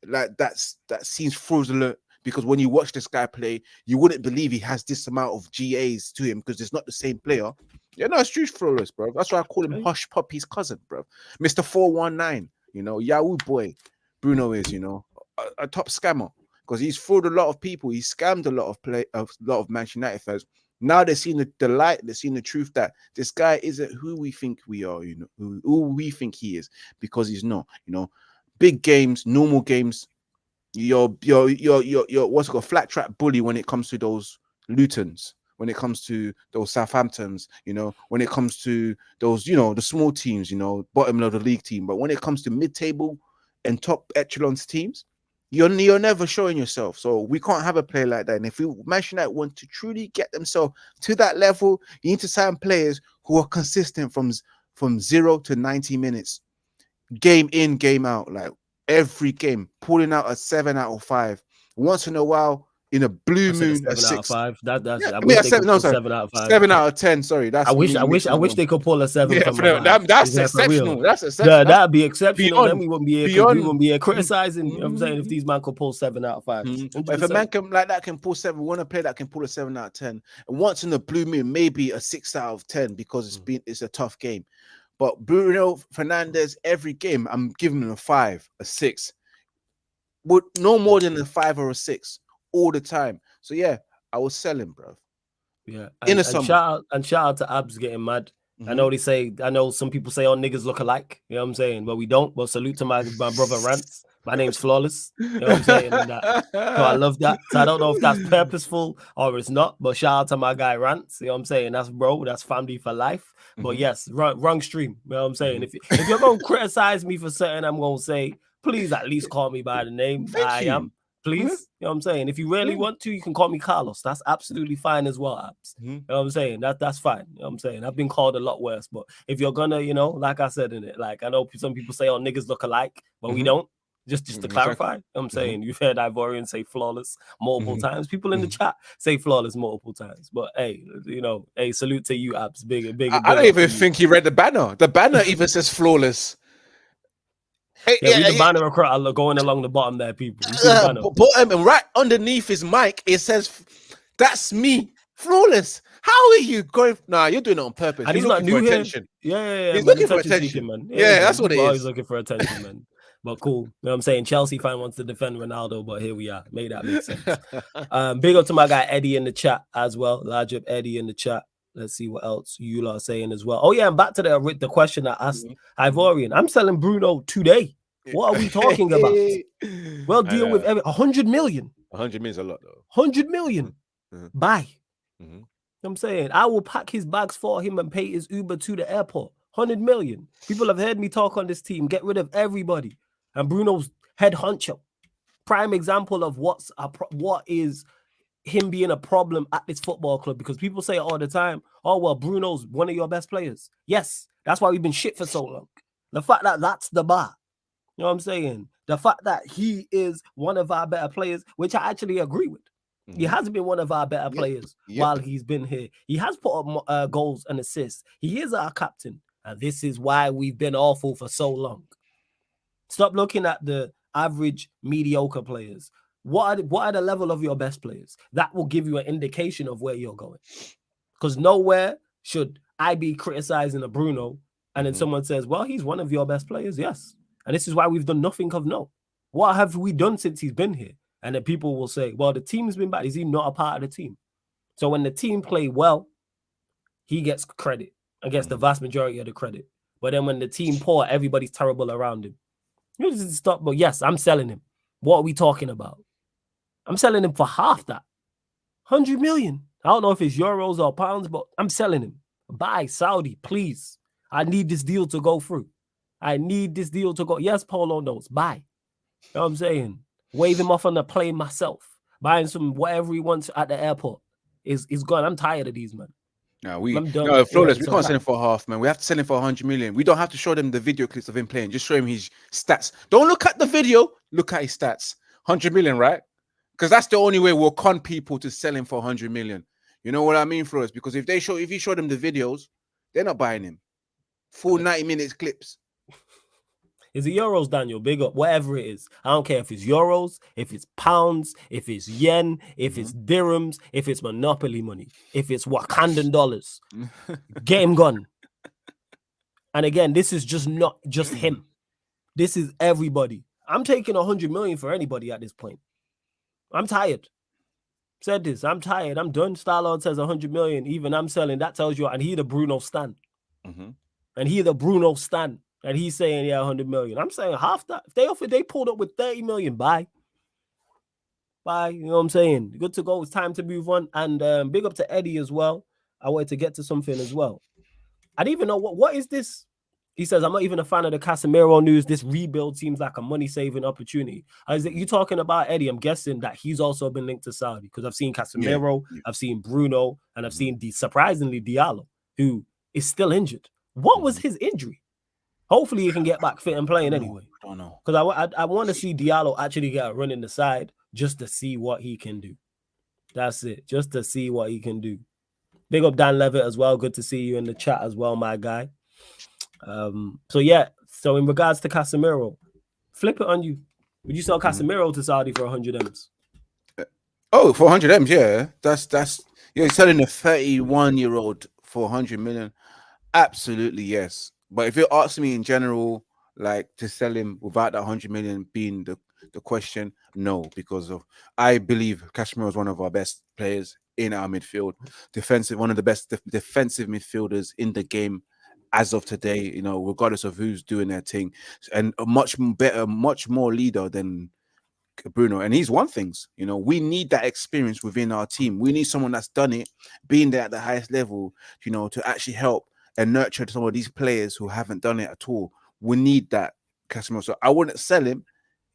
like that seems fraudulent. Because when you watch this guy play, you wouldn't believe he has this amount of GAs to him because it's not the same player. Yeah, no, it's true flawless, bro. That's why I call him Hush Puppy's cousin, bro. Mr. 419, you know, Yahoo boy. Bruno is, you know, a top scammer because he's fraud a lot of people. He scammed a lot of Manchester United fans. Now they're seeing the light, they're seeing the truth that this guy isn't who we think we are, you know, who we think he is, because he's not, you know. Big games, normal games, you're what's it called, flat track bully when it comes to those Lutons, when it comes to those Southamptons, you know, when it comes to those, you know, the small teams, you know, bottom of the league team. But when it comes to mid-table and top echelons teams, you're never showing yourself. So we can't have a player like that. And if Manchester United want to truly get themselves to that level, you need to sign players who are consistent from 0 to 90 minutes, game in, game out, like every game, pulling out a 7 out of 5. Once in a while, in a blue moon, a 7 out of 5. That's yeah, I wish they could pull 7 out of 5. 7 out of 10. Sorry, that's I wish they could pull a 7 yeah, from my that's exceptional. That's exceptional. Yeah, that'd be exceptional. Beyond, then we wouldn't be here criticizing. You know what I'm saying? If these man could pull 7 out of 5. But if a man like that can pull 7, we want to play that can pull a 7 out of 10. And once in the blue moon, maybe a 6 out of 10 because it's a tough game. But Bruno Fernandes, every game, I'm giving him a 5, a 6. Would no more than a 5 or a 6 all the time. So yeah, I was selling, bro. Yeah, and shout out to Abs getting mad. I know some people say all niggas look alike. You know what I'm saying? But we don't. But salute to my brother Rants. My name's Flawless. You know what I'm saying? So I love that. So I don't know if that's purposeful or it's not. But shout out to my guy Rants. You know what I'm saying? That's bro. That's family for life. But yes, wrong stream. You know what I'm saying? If you're gonna criticize me for something, I'm gonna say, please at least call me by the name I am. Please, you know what I'm saying? If you really want to, you can call me Carlos. That's absolutely fine as well, Abs. You know what I'm saying? That's fine. You know what I'm saying? I've been called a lot worse. But if you're gonna, you know, like I said in it, like I know some people say, oh, niggas look alike, but we don't. Just to clarify, you know what I'm saying, you've heard Ivorian say flawless multiple times. People in the chat say flawless multiple times. But hey, you know, hey, salute to you, Abs. Big. I don't even think he read the banner. The banner even says flawless. Hey, read the banner across, going along the bottom there, people. You see the banner? Bottom and right underneath his mic, it says, "That's me, flawless." How are you going? Nah, you're doing it on purpose. And he's not new here. Yeah. He's looking for attention, man. Yeah, that's what it is. Always looking for attention, man. But cool. You know what I'm saying? Chelsea fan wants to defend Ronaldo, but here we are. Made that make sense. Big up to my guy Eddie in the chat as well. Large up Eddie in the chat. Let's see what else you lot are saying as well. Oh yeah, and back to the question I asked Ivorian. I'm selling Bruno today. What are we talking about? We'll deal with 100 million. 100 million is a lot though. 100 million. Buy. You know what I'm saying? I will pack his bags for him and pay his Uber to the airport. 100 million. People have heard me talk on this team. Get rid of everybody. And Bruno's head honcho. Prime example of what is him being a problem at this football club, because people say all the time, oh, well, Bruno's one of your best players. Yes, that's why we've been shit for so long. The fact that that's the bar. You know what I'm saying? The fact that he is one of our better players, which I actually agree with. He hasn't been one of our better players while he's been here. He has put up goals and assists. He is our captain. And this is why we've been awful for so long. Stop looking at the average, mediocre players. What are the level of your best players? That will give you an indication of where you're going. Because nowhere should I be criticizing a Bruno and then someone says, well, he's one of your best players. Yes. And this is why we've done nothing of note. What have we done since he's been here? And then people will say, well, the team's been bad. Is he not a part of the team? So when the team play well, he gets credit and gets the vast majority of the credit. But then when the team poor, everybody's terrible around him. You just stop. But yes, I'm selling him. What are we talking about? I'm selling him for half that. 100 million. I don't know if it's euros or pounds, but I'm selling him. Buy Saudi, please. I need this deal to go through. I need this deal to go. Yes, Polo knows. Buy. You know what I'm saying? Wave him off on the plane myself. Buying some whatever he wants at the airport. Is gone. I'm tired of these, man. No, Flawless, we can't sell him for half, man. We have to sell him for 100 million. We don't have to show them the video clips of him playing. Just show him his stats. Don't look at the video. Look at his stats. 100 million, right? Because that's the only way we'll con people to sell him for 100 million. You know what I mean, Flawless? Because if you show them the videos, they're not buying him. Full 90 minutes clips. Is it euros, Daniel? Big up, whatever it is. I don't care if it's euros, if it's pounds, if it's yen, if it's dirhams, if it's monopoly money, if it's Wakandan dollars. Get him gone. And again, this is just not just him. This is everybody. I'm taking 100 million for anybody at this point. I'm tired. Said this. I'm tired. I'm done. Starlord says 100 million. Even I'm selling. That tells you. And he the Bruno Stan. And he the Bruno Stan. And he's saying, yeah, 100 million. I'm saying half that. If they pulled up with 30 million, buy. Buy. You know what I'm saying? Good to go. It's time to move on. And big up to Eddie as well. I wanted to get to something as well. I didn't even know what is this? He says, I'm not even a fan of the Casemiro news. This rebuild seems like a money-saving opportunity. Is it you talking about Eddie? I'm guessing that he's also been linked to Saudi because I've seen Casemiro, I've seen Bruno, and I've seen surprisingly Diallo, who is still injured. What was his injury? Hopefully he can get back fit and playing anyway. I don't know. Because I want to see Diallo actually get a run in the side just to see what he can do. That's it. Just to see what he can do. Big up Dan Levitt as well. Good to see you in the chat as well, my guy. So in regards to Casemiro, flip it on you. Would you sell Casemiro to Saudi for 100 M's? Oh, for 100 M's, yeah. That's you're selling a 31-year-old for 100 million. Absolutely, yes. But if you're asking me in general, like to sell him without that 100 million being the question, no, because I believe Casemiro is one of our best players in our midfield, one of the best defensive midfielders in the game as of today. You know, regardless of who's doing their thing, and a much better, much more leader than Bruno. And he's won things. You know, we need that experience within our team. We need someone that's done it, being there at the highest level. You know, to actually help and nurture some of these players who haven't done it at all. We need that, Casemiro. So I wouldn't sell him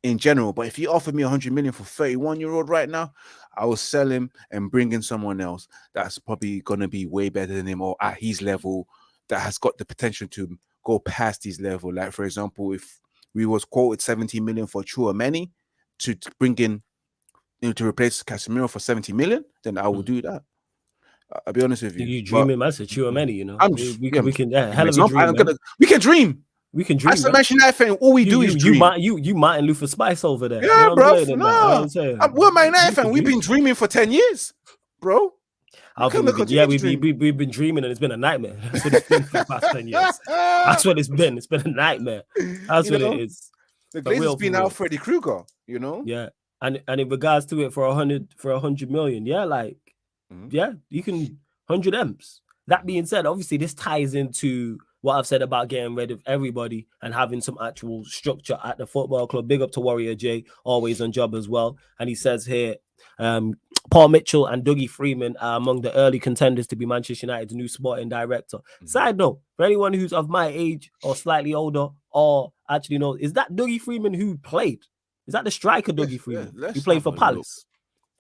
in general, but if you offered me 100 million for 31-year-old right now, I will sell him and bring in someone else that's probably going to be way better than him or at his level, that has got the potential to go past his level. Like, for example, if we was quoted 70 million for Chouameni to bring in, to replace Casemiro for 70 million, then I will do that. I'll be honest with you. You dreaming, man. It's Chouameni, you know. We can hell of a dream. We can dream. We can dream. As a Manchester United fan, all we do is dream. You Martin Luther Spice over there. Yeah, you know bro. We're Man United fan. We've been dreaming for 10 years, bro. We've been dreaming and it's been a nightmare. That's what it's been for the past 10 years. That's what it's been. It's been a nightmare. That's what it is. The Glazers been out Freddy Krueger, you know? Yeah. And in regards to it for 100 million, you can 100 M's. That being said, obviously this ties into what I've said about getting rid of everybody and having some actual structure at the football club. Big up to Warrior J, always on job as well. And he says here, Paul Mitchell and Dougie Freeman are among the early contenders to be Manchester United's new sporting director. Side note, for anyone who's of my age or slightly older or actually knows, is that Dougie Freeman who played? Is that the striker Dougie Freeman? He played for Palace.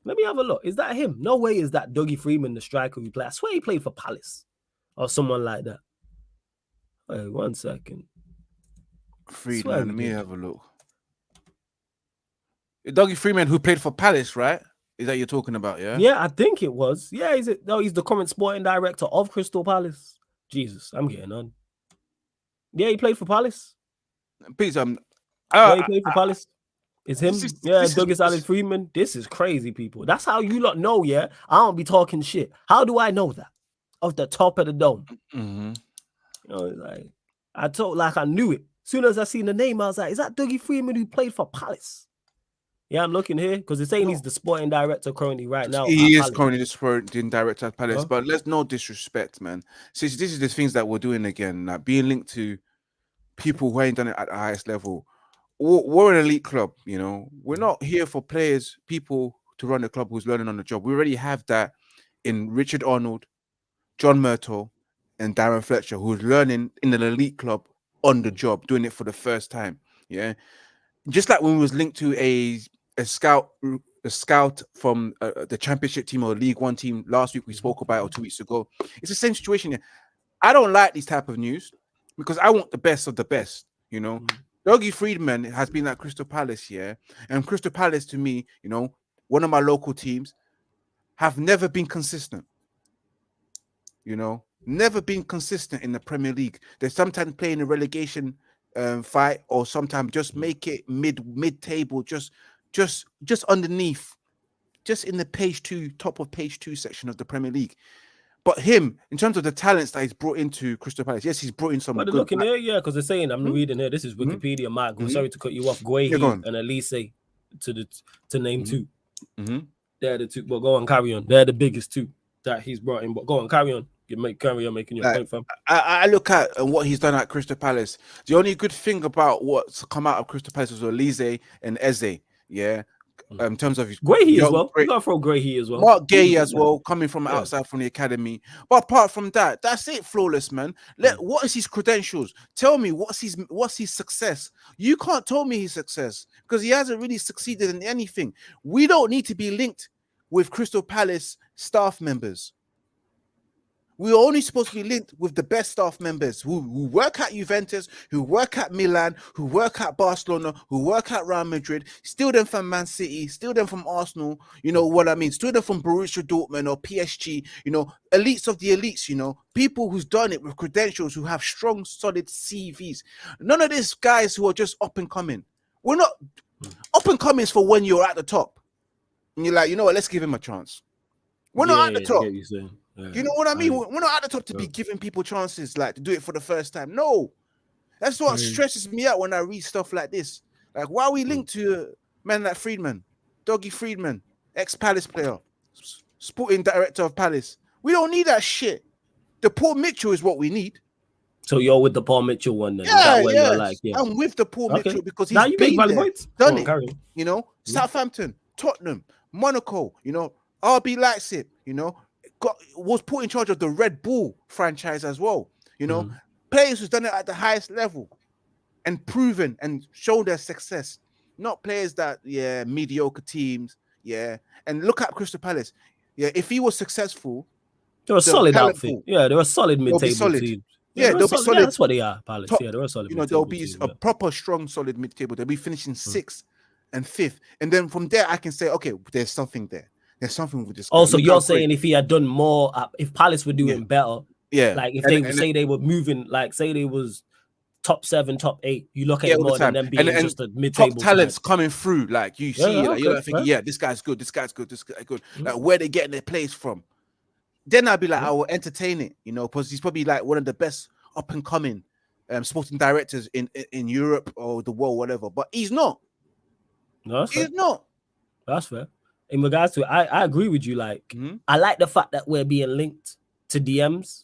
Let me have a look. Is that him? No way is that Dougie Freeman, the striker who played. I swear he played for Palace or someone like that. Wait, 1 second. Freeman, let me have a look. Dougie Freeman, who played for Palace, right? Is that you're talking about? Yeah. Yeah, I think it was. Yeah, he's the current sporting director of Crystal Palace. Jesus, I'm getting on. Yeah, he played for Palace. Please, Yeah, he played for Palace. It's this him. is Yeah, this is Douglas Alex Freeman. This is crazy, people. That's how you lot know, yeah? I don't be talking shit. How do I know that? Off the top of the dome. Mhm. You know, like I knew it. As soon as I seen the name, I was like, is that Dougie Freeman who played for Palace? Yeah, I'm looking here because they're saying he's the sporting director currently right now. He is Palace. currently the sporting director at Palace, Huh? but let's no disrespect, man. See, this is the things that we're doing again, like being linked to people who ain't done it at the highest level. We're an elite club, you know. We're not here for players, people to run the club who's learning on the job. We already have that in Richard Arnold, John Murtaugh, and Darren Fletcher, who's learning in an elite club on the job, doing it for the first time. Yeah, just like when we was linked to a scout from the championship team or League One team last week, we spoke about it, or 2 weeks ago. It's the same situation here. I don't like these type of news because I want the best of the best, you know. Dougie Freedman has been at Crystal Palace, yeah, and Crystal Palace, to me, you know, one of my local teams, have never been consistent. You know, never been consistent in the Premier League. They sometimes play in a relegation fight, or sometimes just make it mid table, just underneath, just in the top of page 2 section of the Premier League. But him, in terms of the talents that he's brought into Crystal Palace, yes, he's brought in some. But Good, looking here, yeah, because they're saying I'm reading here. This is Wikipedia, Mark. Sorry to cut you off. Guehi and Elise to name two. They're the two. But go on, carry on. They're the biggest two that he's brought in. But go on, carry on. Carry on making your point, fam. I look at what he's done at Crystal Palace. The only good thing about what's come out of Crystal Palace was Elise and Eze. Yeah. In terms of Guehi as well. You gotta throw Guehi as well. Mark Gay as well, coming from outside from the academy. But apart from that, that's it, flawless, man. What is his credentials? Tell me what's his success. You can't tell me his success because he hasn't really succeeded in anything. We don't need to be linked with Crystal Palace staff members. We're only supposed to be linked with the best staff members who work at Juventus, who work at Milan, who work at Barcelona, who work at Real Madrid, steal them from Man City, steal them from Arsenal, you know what I mean? Steal them from Borussia Dortmund or PSG, you know, elites of the elites, you know, people who's done it with credentials, who have strong, solid CVs. None of these guys who are just up and coming. We're not up and coming for when you're at the top. And you're like, you know what, let's give him a chance. We're not at the top. You know what I mean? We're not at the top to be giving people chances, like to do it for the first time. No, that's what stresses me out when I read stuff like this. Like, why are we linked to men like Freedman, Dougie Freedman, ex-Palace player, sporting director of Palace? We don't need that shit. The Paul Mitchell is what we need. So you're with the Paul Mitchell one then? I'm with the Paul Mitchell because he's been there, done it. You know, Southampton, Tottenham, Monaco. You know, RB Leipzig. You know. Was put in charge of the Red Bull franchise as well. You know, players who's done it at the highest level and proven and shown their success. Not players that, mediocre teams. Yeah. And look at Crystal Palace. Yeah, if he was successful, they're a solid outfit. Yeah, they're a solid mid-table team. Yeah, they'll be solid. Yeah, that's what they are, Palace. They're a solid. You know, they'll be a proper strong, solid mid-table. They'll be finishing 6th and 5th. And then from there, I can say, okay, there's something there. There's something with this guy. Also, you're saying if he had done more, if Palace were doing better, like if they say they were moving, like say they was top 7, top 8, you look at it more than them being just a mid-table. Top talents coming through, like you see, like you're like thinking, this guy's good, this guy's good, this guy's good. Like where they getting their plays from? Then I'd be like, I will entertain it, you know, because he's probably like one of the best up and coming sporting directors in Europe or the world, whatever. But he's not. No, he's not. That's fair. In regards to, I agree with you. Like, I like the fact that we're being linked to DMs,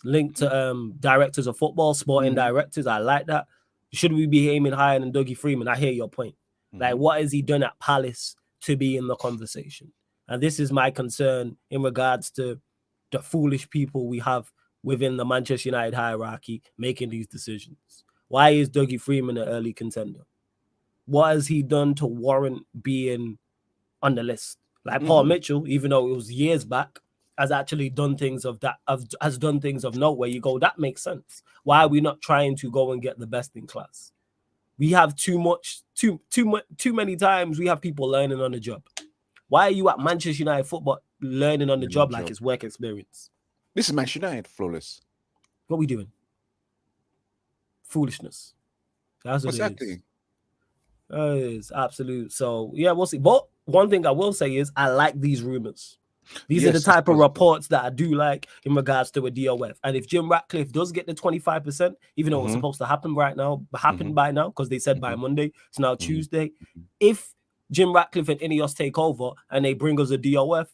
linked to directors of football, sporting directors. I like that. Should we be aiming higher than Dougie Freeman? I hear your point. Like, what has he done at Palace to be in the conversation? And this is my concern in regards to the foolish people we have within the Manchester United hierarchy making these decisions. Why is Dougie Freeman an early contender? What has he done to warrant being on the list? Like Paul Mitchell, even though it was years back, has actually done things of note where you go, that makes sense. Why are we not trying to go and get the best in class? We have too many times we have people learning on the job. Why are you at Manchester United football learning on the job like it's work experience? This is Manchester United, flawless. What are we doing? Foolishness. That's what exactly. It's absolute. So yeah, we'll see. But one thing I will say is I like these rumors. These are the type of reports that I do like in regards to a DOF. And if Jim Ratcliffe does get the 25%, even though it's supposed to happen by now, because they said by Monday, it's now Tuesday. If Jim Ratcliffe and Ineos take over and they bring us a DOF,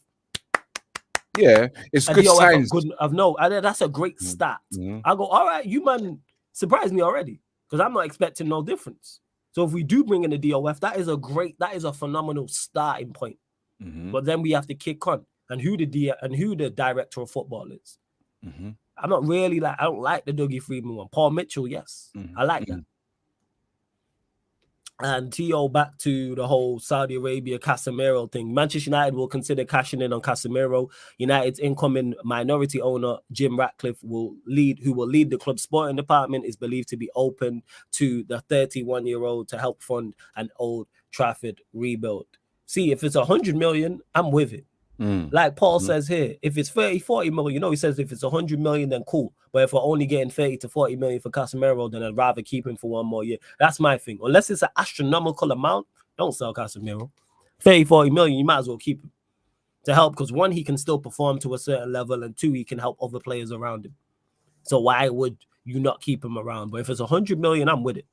it's good signs. That's a great start. I go, all right, you man surprised me already because I'm not expecting no difference. So if we do bring in a DOF, that is a phenomenal starting point. But then we have to kick on. And who the director of football is. I'm not really I don't like the Dougie Freedman one. Paul Mitchell, yes. I like that. And T.O. back to the whole Saudi Arabia Casemiro thing. Manchester United will consider cashing in on Casemiro. United's incoming minority owner, Jim Ratcliffe, who will lead the club's sporting department, is believed to be open to the 31-year-old to help fund an Old Trafford rebuild. See, if it's 100 million, I'm with it. Like Paul says here, if it's 30-40 million, he says if it's 100 million, then cool. But if we're only getting 30 to 40 million for Casemiro, then I'd rather keep him for one more year. That's my thing. Unless it's an astronomical amount, don't sell Casemiro. 30-40 million, you might as well keep him to help, because one, he can still perform to a certain level, and two, he can help other players around him. So why would you not keep him around? But if it's 100 million, I'm with it.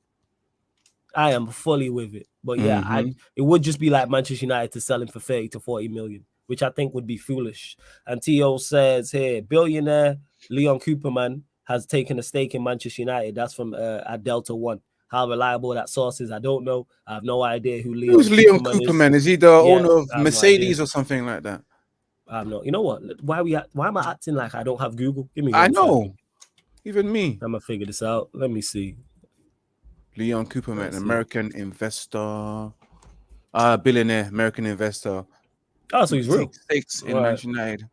I am fully with it. But yeah, it would just be like Manchester United to sell him for 30 to 40 million. Which I think would be foolish. And T.O. says here, billionaire Leon Cooperman has taken a stake in Manchester United. That's from at Delta One. How reliable that source is, I don't know. I have no idea who Leon Cooperman is. Is he the owner of Mercedes or something like that? I know. You know what? Why am I acting like I don't have Google? Give me. I know. Second. Even me. I'm gonna figure this out. Let me see. Leon Cooperman, an American investor, billionaire, American investor. Oh, so he's real. Stakes in Manchester United.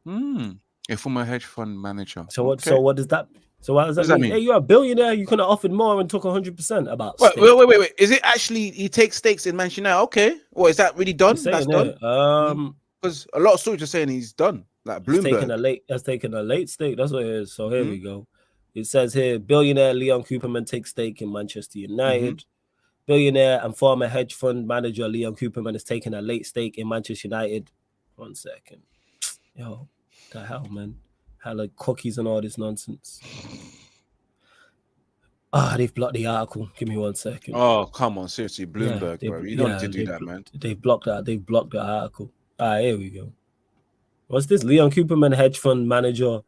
A former hedge fund manager. So what does that? So what does that mean? Hey, you're a billionaire. You could have offered more and took 100% about. Wait. Is it actually he takes stakes in Manchester United? Okay. Well, is that really done? That's done. Because a lot of stories are saying he's done. Like Bloomberg has taken a late stake. That's what it is. So here we go. It says here, billionaire Leon Cooperman takes stake in Manchester United. Billionaire and former hedge fund manager Leon Cooperman has taken a late stake in Manchester United. 1 second. Yo, the hell, man. Hella cookies and all this nonsense. They've blocked the article. Give me 1 second. Oh, come on. Seriously, Bloomberg, bro. You don't need to do that, man. They've blocked that. They've blocked the article. Here we go. What's this? Leon Cooperman, hedge fund manager,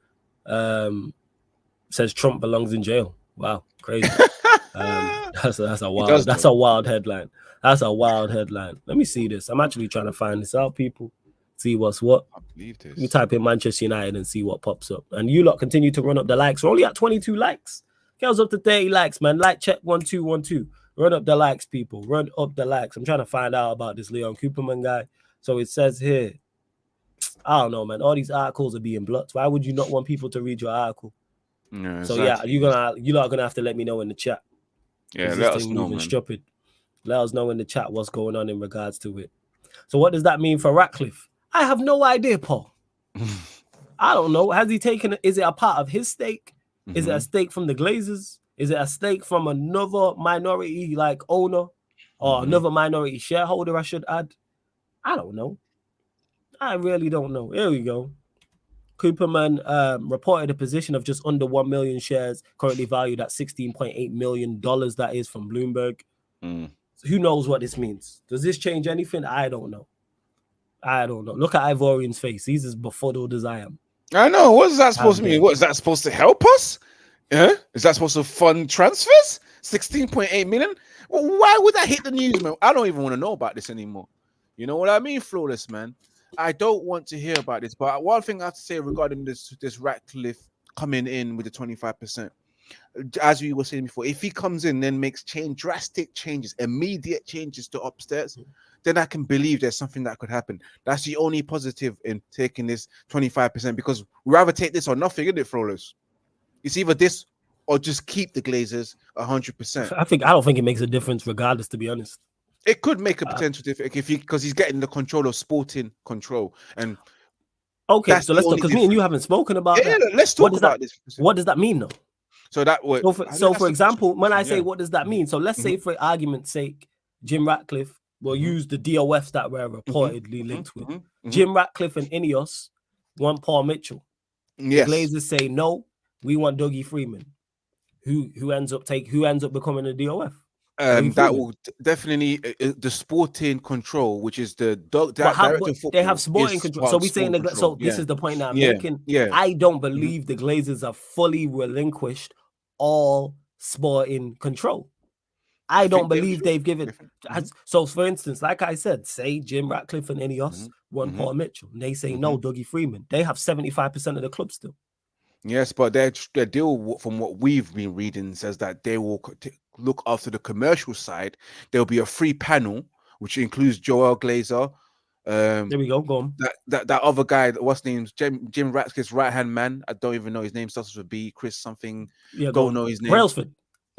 says Trump belongs in jail. Wow, crazy. That's a wild headline. That's a wild headline. Let me see this. I'm actually trying to find this out, people. See what's what. I believe this. You type in Manchester United and see what pops up. And you lot continue to run up the likes. We're only at 22 likes. Girls up to 30 likes, man. Like check 1212. Run up the likes, people. Run up the likes. I'm trying to find out about this Leon Cooperman guy. So it says here, I don't know, man. All these articles are being blocked. Why would you not want people to read your article? Yeah, so exactly. You lot are gonna have to let me know in the chat. Yeah, let us know, man. Stupid. Let us know in the chat what's going on in regards to it. So what does that mean for Ratcliffe? I have no idea, Paul. I don't know. Has he taken? Is it a part of his stake? Is it a stake from the Glazers? Is it a stake from another minority owner or another minority shareholder? I should add. I don't know. I really don't know. Here we go. Cooperman reported a position of just under 1 million shares, currently valued at $16.8 million. That is from Bloomberg. So who knows what this means? Does this change anything? I don't know. Look at Ivorian's face. He's as befuddled as I am. I know. What is that supposed to mean? What is that supposed to help us? Yeah? Is that supposed to fund transfers? 16.8 million? Well, why would that hit the news, man? I don't even want to know about this anymore. You know what I mean, Flawless, man? I don't want to hear about this. But one thing I have to say regarding this Ratcliffe coming in with the 25%, as we were saying before, if he comes in then makes drastic changes, immediate changes to upstairs, then I can believe there's something that could happen. That's the only positive in taking this 25%, because we rather take this or nothing, isn't it, Flawless? It's either this or just keep the Glazers 100%. I don't think it makes a difference regardless, to be honest. It could make a potential difference if because he's getting the control of Sporting control, and Okay, that's so the let's talk only because me and you difference. haven't spoken about Yeah, that. let's talk about this. What does that mean, though? So that would. So for That's a example, when I question, say yeah. what does that mean? So let's say for argument's sake, Jim Ratcliffe will use the DOFs that we're reportedly linked with. Jim Ratcliffe and Ineos want Paul Mitchell. The Yes. Glazers say no, we want Dougie Freeman. Who ends up becoming a DOF? That will definitely the Sporting control, which is the director of football. They have Sporting control. So we saying so this is the point that I'm making. Yeah. I don't believe the Glazers have fully relinquished all Sporting control. I don't believe they've given. So, for instance, like I said, say Jim Ratcliffe and Ineos want Paul Mitchell, and they say no, Dougie Freeman. They have 75% of the club still. Yes, but their deal, from what we've been reading, says that they will look after the commercial side. There'll be a free panel, which includes Joel Glazer. There we go. Go on. That other guy, what's name? Jim Ratcliffe's right hand man. I don't even know his name. Starts with a B. Chris something. Yeah, don't know his name.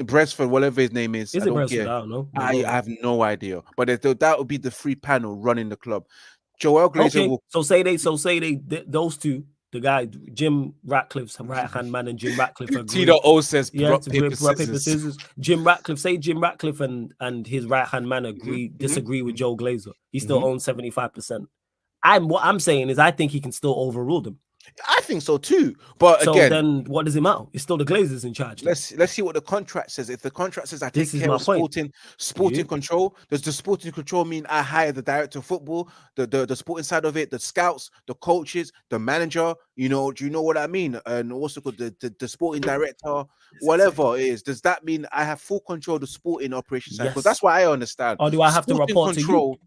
Brailsford, whatever his name is. Is I it don't Brailsford? care. I don't know. I have no idea. But that would be the free panel running the club. Joel Glazer will. So say they those two. The guy, Jim Ratcliffe's right-hand man and Jim Ratcliffe agree. T.O. says rock, paper, scissors. Jim Ratcliffe and his right-hand man disagree with Joe Glazer. He still owns 75%. What I'm saying is I think he can still overrule them. I think so too. But so again, then what does it matter? It's still the Glazers in charge. Let's see what the contract says. If the contract says I take care of sporting control, does the sporting control mean I hire the director of football, the sporting side of it, the scouts, the coaches, the manager? Do you know what I mean? And also the sporting director, whatever it is. Does that mean I have full control of the sporting operation side? Because that's what I understand. Or do I have to report to you?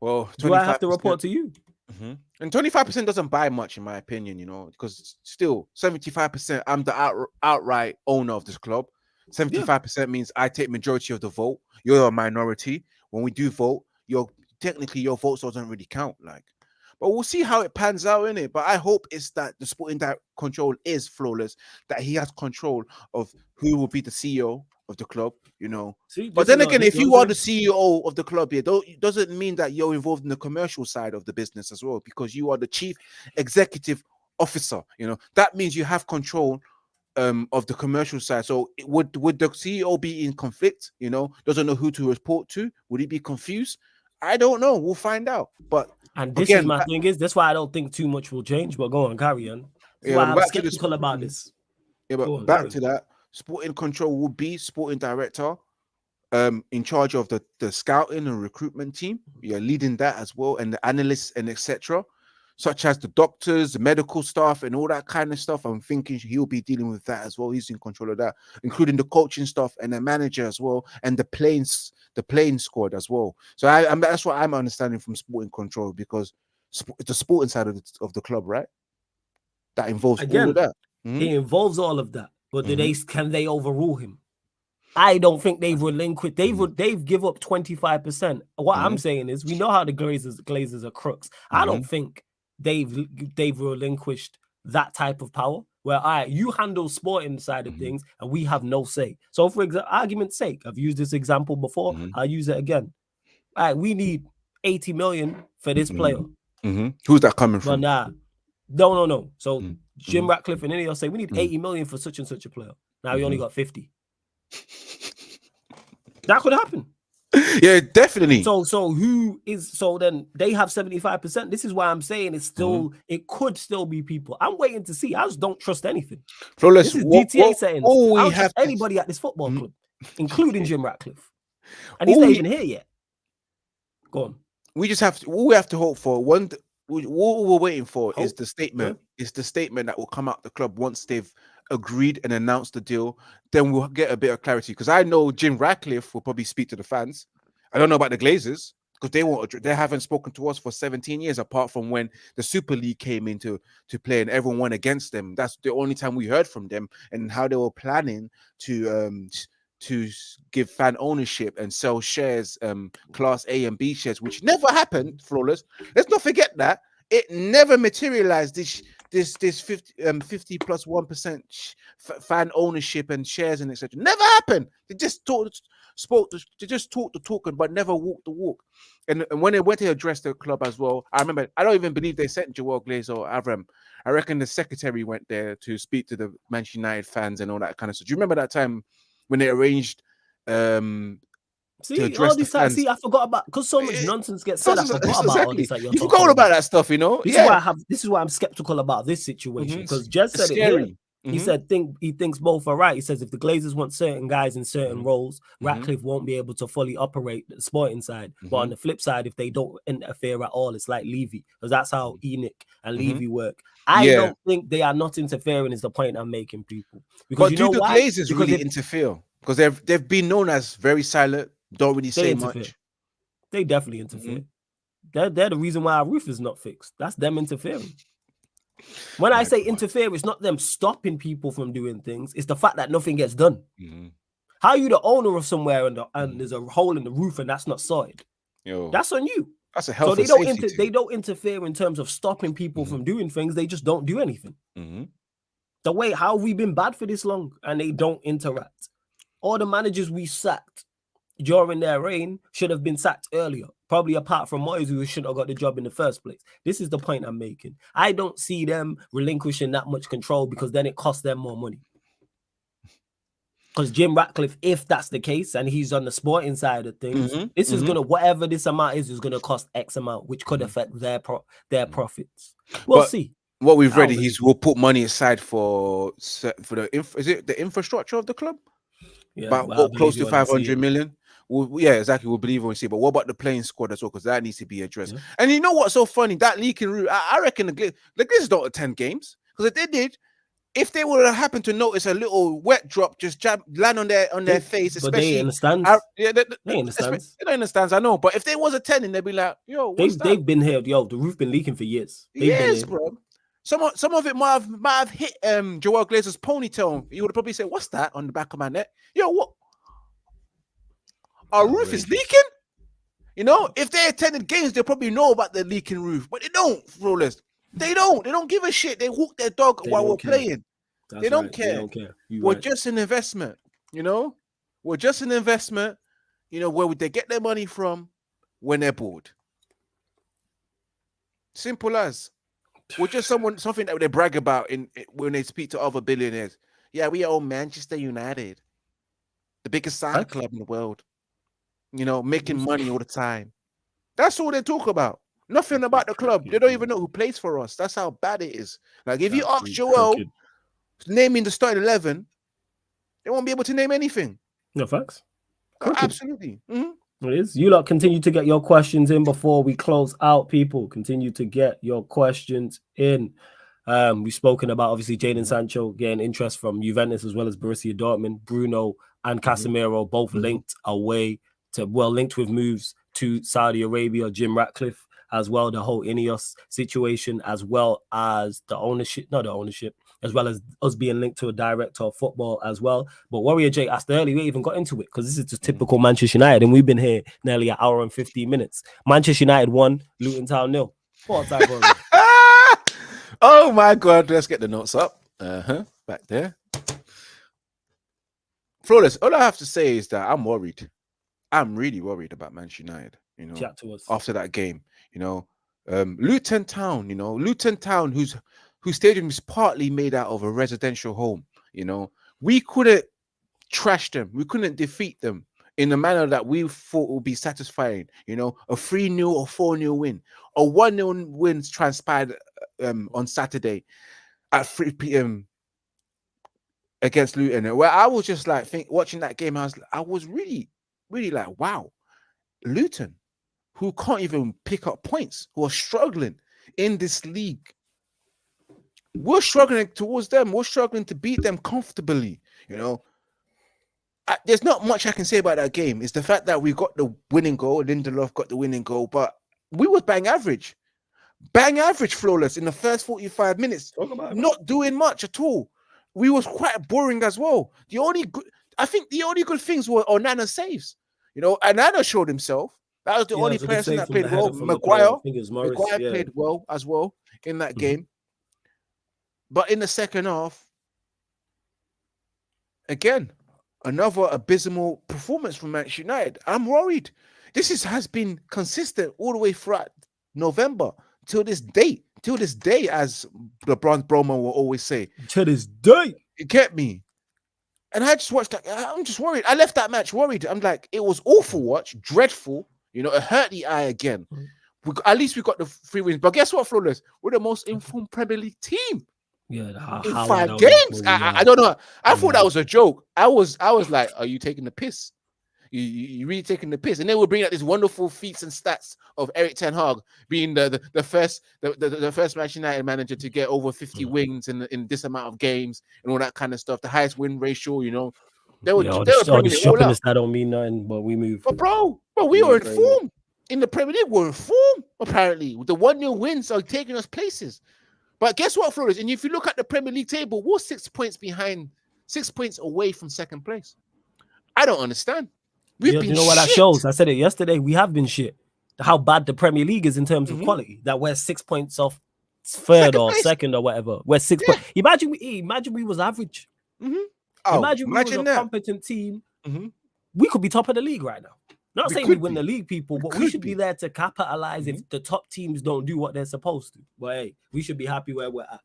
Or do I have to report to you? And 25% doesn't buy much, in my opinion, because still 75%, I'm the outright owner of this club. 75% means I take majority of the vote. You're a minority. When we do vote, technically your vote doesn't really count. But we'll see how it pans out, innit? But I hope it's that the sporting control is flawless, that he has control of who will be the CEO of the club, See, but then again, if you are the CEO of the club here, it doesn't mean that you're involved in the commercial side of the business as well, because you are the chief executive officer. That means you have control of the commercial side. So would the CEO be in conflict? Doesn't know who to report to? Would he be confused? I don't know. We'll find out. And this is my thing is that's why I don't think too much will change. But go on, carry on. That's why I'm skeptical about this. Yeah, but back to that. Sporting control will be sporting director, in charge of the scouting and recruitment team. You're leading that as well, and the analysts and etc., such as the doctors, the medical staff, and all that kind of stuff. I'm thinking he'll be dealing with that as well. He's in control of that, including the coaching staff and the manager as well, and the playing squad as well. So that's what I'm understanding from sporting control, because the sporting side of the club, right? That involves all of that. It involves all of that. But can they overrule him? I don't think they've relinquished. They've give up 25%. What I'm saying is, we know how the Glazers are crooks. I don't think they've relinquished that type of power. Where you handle sporting side of things, and we have no say. So, for argument's sake, I've used this example before. I'll use it again. All right, we need 80 million for this player. Who's that coming from? No. So Jim Ratcliffe and Ineos say we need 80 million for such and such a player. Now we only got 50. That could happen. Yeah, definitely. So then they have 75%. This is why I'm saying it's still it could still be people. I'm waiting to see. I just don't trust anything. Flawless, this is DTA settings. I don't trust anybody at this football club, including Jim Ratcliffe. And he's not even here yet. Go on. We have to hope for one. What we're waiting for is the statement. It's the statement that will come out the club once they've agreed and announced the deal. Then we'll get a bit of clarity, because I know Jim Ratcliffe will probably speak to the fans. I don't know about the Glazers, because they haven't spoken to us for 17 years, apart from when the Super League came into play and everyone went against them. That's the only time we heard from them, and how they were planning to give fan ownership and sell shares, class A and B shares, which never happened. Flawless. Let's not forget that it never materialized. This 50 plus 1% fan ownership and shares and etc. never happened. They just to just talk the talk, but never walk the walk. And when they went to address the club as well, I remember, I don't even believe they sent Joel Glazer or Avram. I reckon the secretary went there to speak to the Manchester United fans and all that kind of stuff. Do you remember that time when they arranged to address the fans? See, I forgot about, because so much nonsense gets said. I forgot about all this that you're you talking forgot about that stuff, you know. This is why I'm skeptical about this situation, because Jez said it here. He said he thinks both are right. He says if the Glazers want certain guys in certain roles, Ratcliffe won't be able to fully operate the sporting side. But on the flip side, if they don't interfere at all, it's like Levy, because that's how Enoch and Levy work. I don't think they are not interfering, is the point I'm making, people. Because but do the Glazers really interfere? Because they've been known as very silent, don't really say much. They definitely interfere. They're the reason why our roof is not fixed. That's them interfering. When I say interfere, it's not them stopping people from doing things. It's the fact that nothing gets done. How are you the owner of somewhere and there's a hole in the roof and that's not sorted? That's on you. That's a health and safety they don't interfere in terms of stopping people from doing things. They just don't do anything. The way, how have we been bad for this long and they don't interact? All the managers we sacked during their reign should have been sacked earlier. Probably apart from Moyes, who shouldn't have got the job in the first place. This is the point I'm making. I don't see them relinquishing that much control, because then it costs them more money. Because Jim Ratcliffe, if that's the case, and he's on the sporting side of things, this is gonna, whatever this amount is gonna cost X amount, which could affect their profits. We'll see. What we've read is we'll put money aside for the is it the infrastructure of the club? Yeah, about close to 500 million. Yeah, exactly. We'll believe when we see. But what about the playing squad as well? Because that needs to be addressed. And you know what's so funny? That leaking roof. I reckon the Glazers don't attend games, because if they did, if they would have happened to notice a little wet drop just land on their face, especially they understand. They understand. I know, but if they was attending, they'd be like, "Yo, they've been here. Yo, the roof been leaking for years. Yes, bro. Some of it might have hit Joel Glazer's ponytail. You would probably say, "What's that on the back of my neck?" Yo, what? Our roof is leaking. You know, if they attended games, they probably know about the leaking roof, but they don't. Flawless. They don't give a shit. They walk their dog while we're playing. They don't care. We're just an investment. You know, we're just an investment. You know, where would they get their money from when they're bored? Simple as. We're just something that they brag about when they speak to other billionaires. Yeah, we own Manchester United, the biggest soccer club in the world. You know, making money all the time. That's all they talk about. Nothing about the club. They don't even know who plays for us. That's how bad it is. Like, if you ask Joel naming the starting 11, they won't be able to name anything. No facts. Absolutely. It is. You lot continue to get your questions in before we close out, people. Continue to get your questions in. We've spoken about, obviously, Jadon Sancho getting interest from Juventus as well as Borussia Dortmund. Bruno and Casemiro both linked with moves to Saudi Arabia. Jim Ratcliffe as well, the whole Ineos situation, as well as as well as us being linked to a director of football as well. But Warrior Jake asked earlier, we even got into it, because this is just typical Manchester United, and we've been here nearly an hour and 15 minutes. Manchester United 1, Luton Town 0. Oh my God, let's get the notes up. Back there. Flawless. All I have to say is that I'm worried. I'm really worried about Manchester United, you know, after that game. You know, Luton Town, whose stadium is partly made out of a residential home. You know, we couldn't trash them. We couldn't defeat them in a manner that we thought would be satisfying. You know, a 3-0 or 4-0 win. A 1-0 win transpired on Saturday at 3 p.m. against Luton, where I was just like watching that game. I was really like, wow, Luton, who can't even pick up points, who are struggling in this league. We're struggling towards them. We're struggling to beat them comfortably. You know, there's not much I can say about that game. It's the fact that we got the winning goal. Lindelof got the winning goal, but we was bang average, Flawless in the first 45 minutes. Not doing much at all. We was quite boring as well. I think the only good things were Onana's saves. You know, Onana showed himself. That was the only person that played well. Maguire played well as well in that game. But in the second half, again, another abysmal performance from Manchester United. I'm worried. Has been consistent all the way throughout November till this date. Till this day, as the Bronze Bromo will always say. To this day. You get me? And I just watched that. I'm just worried. I left that match worried. I'm like, it was awful watch, dreadful. You know, it hurt the eye again. At least we got the 3 wins. But guess what, Flawless? We're the most informed Premier League team. Yeah, in 5 games. I don't know. I thought that was a joke. I was like, are you taking the piss? You really taking the piss? And then we'll bring out these wonderful feats and stats of Erik ten Hag being the first Manchester United manager to get over 50 wins in this amount of games and all that kind of stuff. The highest win ratio, you know. They were bringing it all up. That don't mean nothing, but we move. But bro, we were in form. In the Premier League, we're in form, apparently. The 1-0 wins are taking us places. But guess what, Flores? And if you look at the Premier League table, we're 6 points behind, 6 points away from second place. I don't understand. You know what that shows? I said it yesterday. We have been shit. How bad the Premier League is in terms of quality. That we're 6 points off third or second or whatever. We're 6 points. Imagine we was average. Imagine we was a competent team. We could be top of the league right now. Not saying we win the league, people, but we should be there to capitalize if the top teams don't do what they're supposed to. But hey, we should be happy where we're at.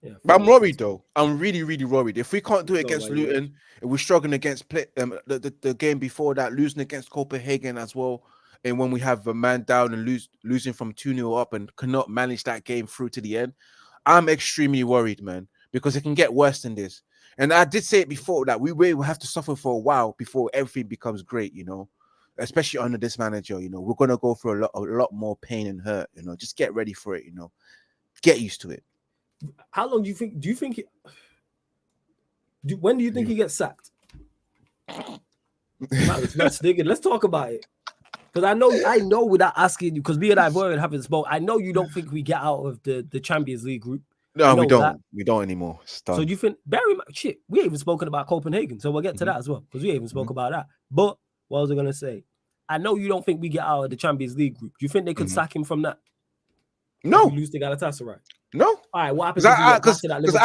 Yeah, but I'm worried though. I'm really, really worried. If we can't do it against Luton, and we're struggling against the game before that, losing against Copenhagen as well, and when we have a man down and losing from 2-0 up and cannot manage that game through to the end, I'm extremely worried, man, because it can get worse than this. And I did say it before that we will have to suffer for a while before everything becomes great, you know, especially under this manager. You know, we're going to go through a lot more pain and hurt, you know, just get ready for it, you know, get used to it. How long do you think when do you think he gets sacked? Let's dig in. Let's talk about it. Because I know without asking you, because me and I've already haven't spoke. I know you don't think we get out of the Champions League group. No, we don't. That. We don't anymore. So do you think very much shit? We ain't even spoken about Copenhagen, so we'll get to that as well because we ain't even spoke about that. But what was I gonna say? I know you don't think we get out of the Champions League group. Do you think they could sack him from that? No. If we lose to Galatasaray. No. All right. What happens? Because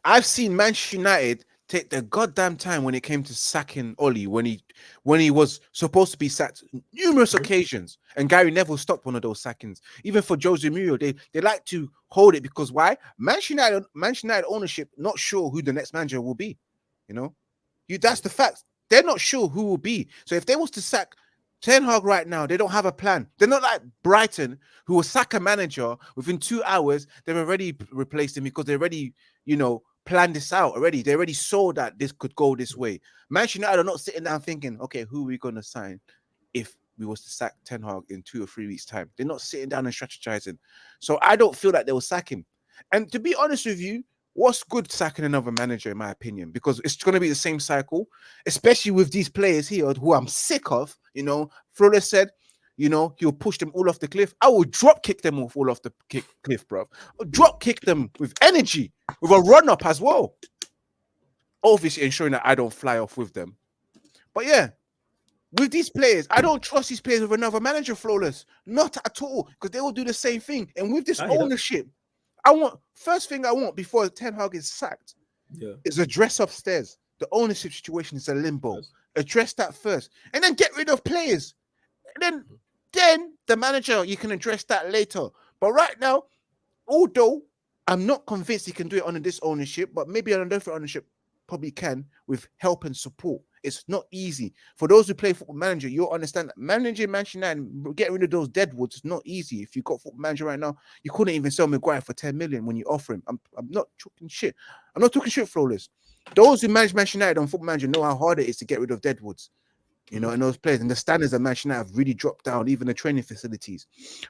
I've seen Manchester United take their goddamn time when it came to sacking Oli when he was supposed to be sacked numerous occasions, and Gary Neville stopped one of those sackings. Even for Jose Mourinho, they like to hold it because why? Manchester United ownership not sure who the next manager will be. You know, that's the fact. They're not sure who will be. So if they was to sack Ten Hag right now, they don't have a plan. They're not like Brighton, who will sack a manager within 2 hours. They've already replaced him because they already, you know, planned this out already. They already saw that this could go this way. Manchester United are not sitting down thinking, okay, who are we going to sign if we was to sack Ten Hag in 2 or 3 weeks' time? They're not sitting down and strategizing. So I don't feel like they will sack him. And to be honest with you, what's good sacking another manager, in my opinion? Because it's going to be the same cycle, especially with these players here who I'm sick of. You know, Flores said, you know, he'll push them all off the cliff. I will drop kick them all off the cliff, bro. I'll drop kick them with energy, with a run up as well. Obviously ensuring that I don't fly off with them. But yeah, with these players, I don't trust these players with another manager, Flawless. Not at all, because they will do the same thing. And with this ownership, first thing I want before Ten Hag is sacked is address upstairs. The ownership situation is a limbo. Yes. Address that first. And then get rid of players. And then the manager, you can address that later. But right now, although I'm not convinced he can do it under this ownership, but maybe under different ownership probably can with help and support. It's not easy. For those who play Football Manager, you'll understand that managing Manchester United and getting rid of those deadwoods is not easy. If you got Football Manager right now, you couldn't even sell Maguire for 10 million when you offer him. I'm not talking shit. I'm not talking shit, Flawless. Those who manage Manchester United on Football Manager know how hard it is to get rid of deadwoods. You know, and those players and the standards of Manchester United have really dropped down, even the training facilities.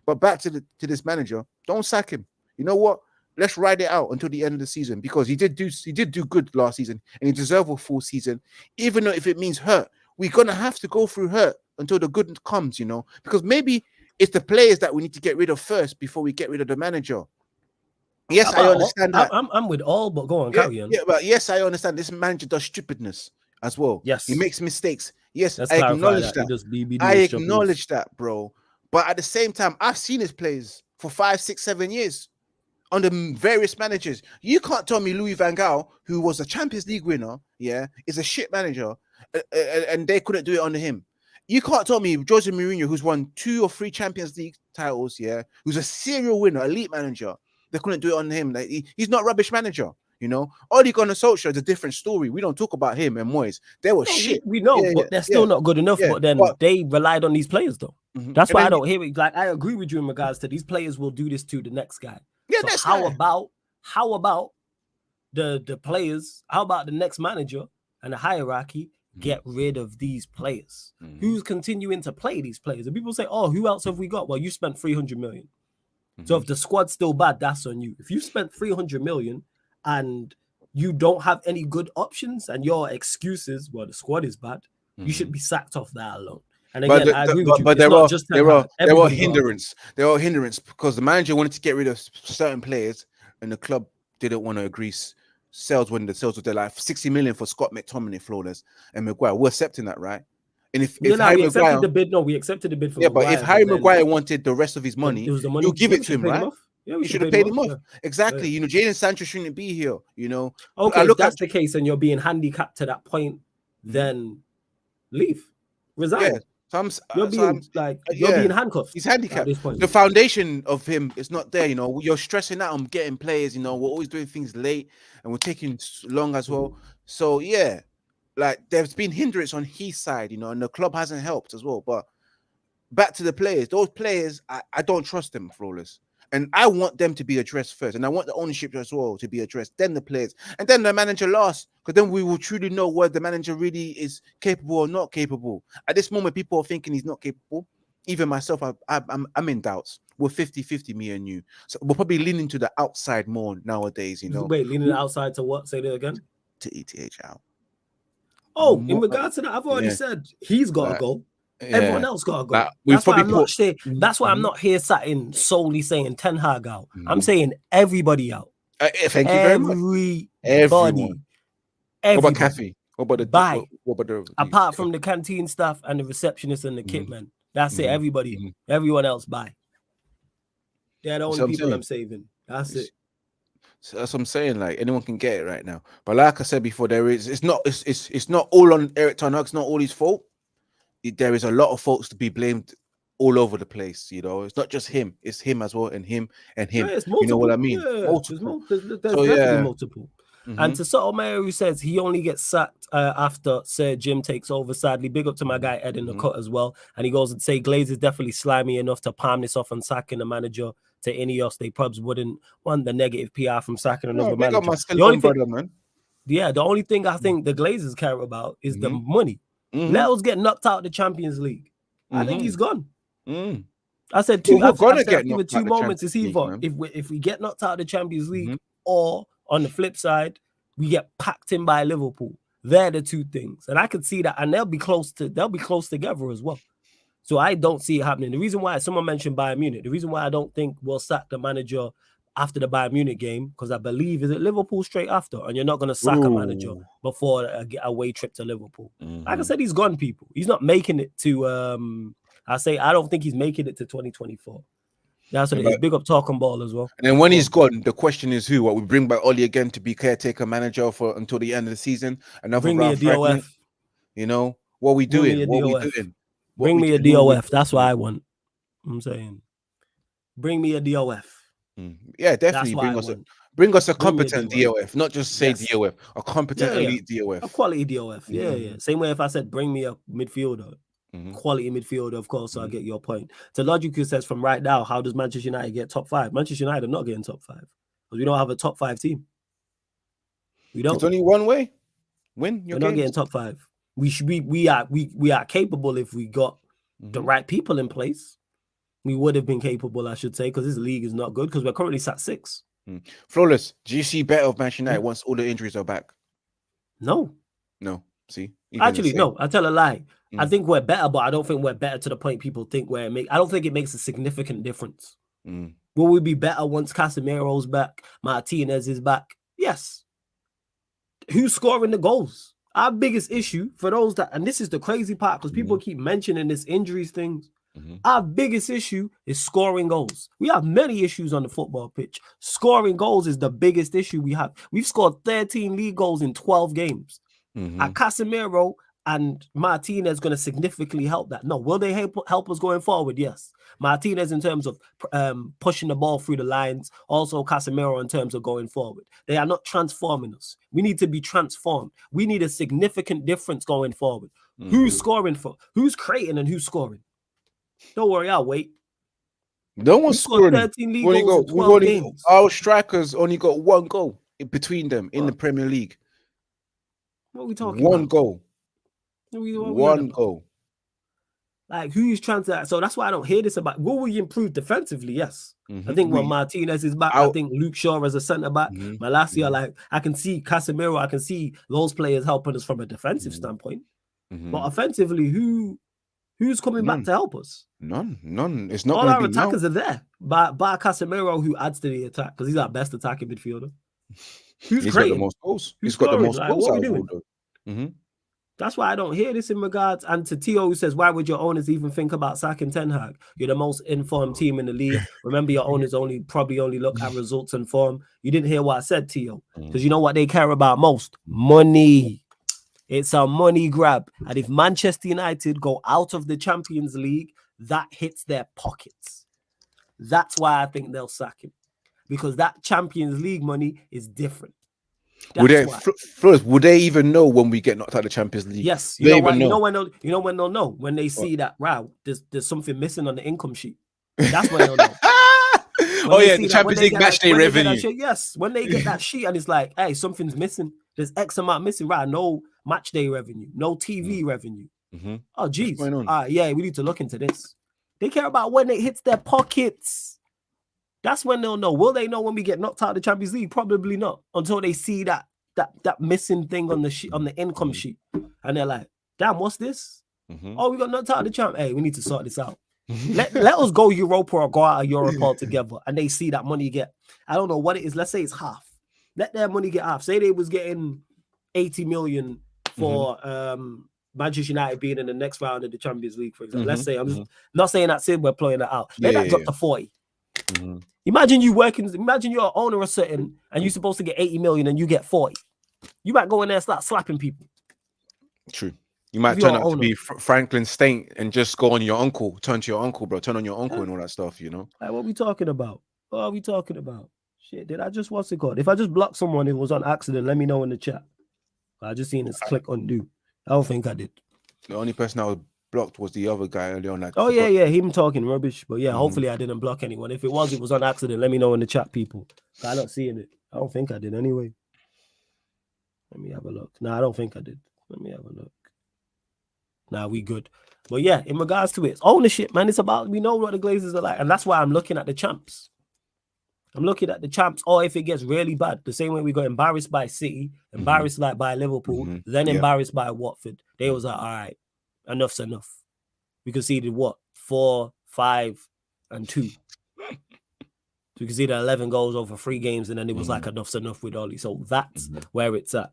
But back to this manager, don't sack him. You know what? Let's ride it out until the end of the season because he did do good last season and he deserved a full season, even though if it means hurt, we're gonna have to go through hurt until the good comes, you know, because maybe it's the players that we need to get rid of first before we get rid of the manager. Yes, I understand that. I'm with all, but go on, carry on. Yeah, but yes, I understand this manager does stupidness as well. Yes, he makes mistakes. Yes, I acknowledge that. I acknowledge that, bro. But at the same time, I've seen his plays for 5, 6, 7 years under various managers. You can't tell me Louis van Gaal, who was a Champions League winner, is a shit manager, and they couldn't do it under him. You can't tell me Jose Mourinho, who's won 2 or 3 Champions League titles, who's a serial winner, elite manager, they couldn't do it under him. Like, he's not a rubbish manager. Ole Gunnar Solskjaer is a different story. We don't talk about him and Moyes. They were shit. We know, but they're still not good enough. But then they relied on these players, though. That's why I don't hear it. Like, I agree with you in regards to these players will do this to the next guy. Yeah, so how about the players? How about the next manager and the hierarchy get rid of these players? Who's continuing to play these players? And people say, "Oh, who else have we got?" Well, you spent 300 million. So if the squad's still bad, that's on you. If you spent 300 million and you don't have any good options and your excuses, well, the squad is bad, you should be sacked off that alone. And again, I agree with you. But there are hindrance. There are hindrance because the manager wanted to get rid of certain players, and the club didn't want to agree sales when the sales were there, like 60 million for Scott McTominay, Flawless, and Maguire. We're accepting that, right? And if we accepted the bid. No, we accepted the bid for Maguire. But if Harry Maguire wanted the rest of his money, you'll give it to him, right? Yeah, you should have paid him off. Exactly. Yeah. Jadon Sancho shouldn't be here. Okay, if that's the case, and you're being handicapped to that point, then leave, resign. Yeah. You're being handcuffed. He's handicapped. The foundation of him is not there. You're stressing out on getting players. We're always doing things late, and we're taking long as well. So like there's been hindrance on his side, and the club hasn't helped as well. But back to the players. Those players, I don't trust them, Flawless. And I want them to be addressed first. And I want the ownership as well to be addressed. Then the players. And then the manager last. Because then we will truly know whether the manager really is capable or not capable. At this moment, people are thinking he's not capable. Even myself, I'm in doubts. We're 50-50, me and you. So we're probably leaning to the outside more nowadays, Wait, leaning outside to what? Say that again? To ETH out. Oh, in regards to that, I've already said he's got to go. Everyone else got to go. That's why I'm not saying. That's why I'm not here sat in solely saying Ten Hag out. I'm saying everybody out. Thank you very much. Everybody. What about Kathy? What about the apart from the canteen staff and the receptionist and the kitman? That's it. Everybody. Everyone else bye. They're the only people I'm saving. That's it. So that's what I'm saying. Like anyone can get it right now. But like I said before, it's not all on Eric Ten Hag. It's not all his fault. There is a lot of folks to be blamed all over the place. It's not just him; it's him as well, and him and him. Yeah, you know what I mean? Yeah, multiple. There's definitely multiple. And to Sotomayor, who says he only gets sacked after Sir Jim takes over. Sadly, big up to my guy Ed in the cut as well. And he goes and say Glaze is definitely slimy enough to palm this off on sacking the manager to Ineos. They probs wouldn't want the negative PR from sacking another manager. The only thing I think the Glazers care about is the money. Let us get knocked out of the Champions League. I think he's gone. I said two. I've given 2 moments. It's either if we get knocked out of the Champions League, or on the flip side, we get packed in by Liverpool. They're the 2 things, and I could see that, and they'll be close together as well. So I don't see it happening. The reason why someone mentioned Bayern Munich, the reason why I don't think we'll sack the manager after the Bayern Munich game, because I believe is it Liverpool straight after, and you're not going to sack a manager before a away trip to Liverpool. Like I said, he's gone, people. He's not making it to. I don't think he's making it to 2024. That's what it is. Big up talking ball as well. And then when he's gone, the question is who? What, we bring back Oli again to be caretaker manager for until the end of the season? Another bring me a DOF. What we doing? What we doing? Bring me a DOF. That's what I want. I'm saying, bring me a DOF. Yeah, definitely bring us a competent DOF, not just say DOF, a competent elite DOF, a quality DOF. Yeah. Same way if I said bring me a midfielder, quality midfielder, of course. So I get your point. So Logical says from right now, how does Manchester United get top 5? Manchester United are not getting top 5 because we don't have a top 5 team. We don't. It's only one way. Win. We're not getting top 5. We are capable if we got the right people in place. We would have been capable, I should say, because this league is not good because we're currently sat 6. Flawless. Do you see better of Manchester United once all the injuries are back? No. See, actually, no. I tell a lie. I think we're better, but I don't think we're better to the point people think I don't think it makes a significant difference. Will we be better once Casemiro's back? Martinez is back? Yes. Who's scoring the goals? Our biggest issue for those that, and this is the crazy part because people keep mentioning this injuries things. Our biggest issue is scoring goals. We have many issues on the football pitch. Scoring goals is the biggest issue we have. We've scored 13 league goals in 12 games. Casemiro and Martinez going to significantly help that. No, will they help us going forward? Yes. Martinez in terms of pushing the ball through the lines. Also Casemiro in terms of going forward. They are not transforming us. We need to be transformed. We need a significant difference going forward. Who's scoring for? Who's creating and who's scoring? Don't worry, I'll wait. No one's scoring. 13 league goals in 12 games. Our strikers only got one goal between them in the Premier League. What are we talking about? One goal. One goal. Like, who's trying to... So that's why I don't hear this about... Will we improve defensively? Yes. I think when Martinez is back, I think Luke Shaw as a centre-back. Malacia, like, I can see Casemiro, I can see those players helping us from a defensive standpoint. But offensively, who's coming back to help us? None. It's not all our attackers are there. Bar Casemiro, who adds to the attack because he's our best attacking midfielder. He's got the most goals. He's got the most goals. What are we doing? That's why I don't hear this in regards. And to Tio, who says, why would your owners even think about sacking Ten Hag? You're the most informed team in the league. Remember, your owners probably only look at results and form. You didn't hear what I said, Tio, because you know what they care about most? Money. It's a money grab. And if Manchester United go out of the Champions League, that hits their pockets. That's why I think they'll sack him. Because that Champions League money is different. Would they even know when we get knocked out of the Champions League? Yes. You know when they'll know? When they see that, wow, there's something missing on the income sheet. That's when they'll know. The Champions League match day revenue. Yes, when they get that sheet and it's like, hey, something's missing. There's X amount missing, right? No match day revenue, no TV revenue. Oh, geez. We need to look into this. They care about when it hits their pockets. That's when they'll know. Will they know when we get knocked out of the Champions League? Probably not. Until they see that missing thing on the sheet, on the income sheet, and they're like, "Damn, what's this? Oh, we got knocked out of the champ. Hey, we need to sort this out. let us go Europa or go out of Europe altogether." And they see that money get. I don't know what it is. Let's say it's half. Let their money get half. Say they was getting 80 million for Manchester United being in the next round of the Champions League, for example. Let's say I'm just not saying that's it. We're playing that out. Let that drop to 40. Imagine you're an owner or something and you're supposed to get 80 million and you get 40. You might go in there and start slapping people. True. You might turn out to be Franklin Stain and just go on your uncle, turn to your uncle, bro. Turn on your uncle and all that stuff, you know? Like, what are we talking about? Shit, did I just, what's it called? If I just block someone, it was on accident, let me know in the chat. I just seen this click undo. I don't think I did. The only person I was blocked was the other guy earlier on. Him talking rubbish. But hopefully I didn't block anyone. If it was on accident. Let me know in the chat, people. I'm not seeing it. I don't think I did anyway. Let me have a look. No, I don't think I did. Let me have a look. Nah, we good. But yeah, in regards to it, it's ownership, man. It's about, we know what the Glazers are like. And that's why I'm looking at the champs. Or if it gets really bad, the same way we got embarrassed by City, embarrassed by Liverpool, then embarrassed by Watford. They was like, all right, enough's enough. We conceded 4, 5, and 2. We conceded 11 goals over 3 games, and then it was like enough's enough with Oli. So that's where it's at.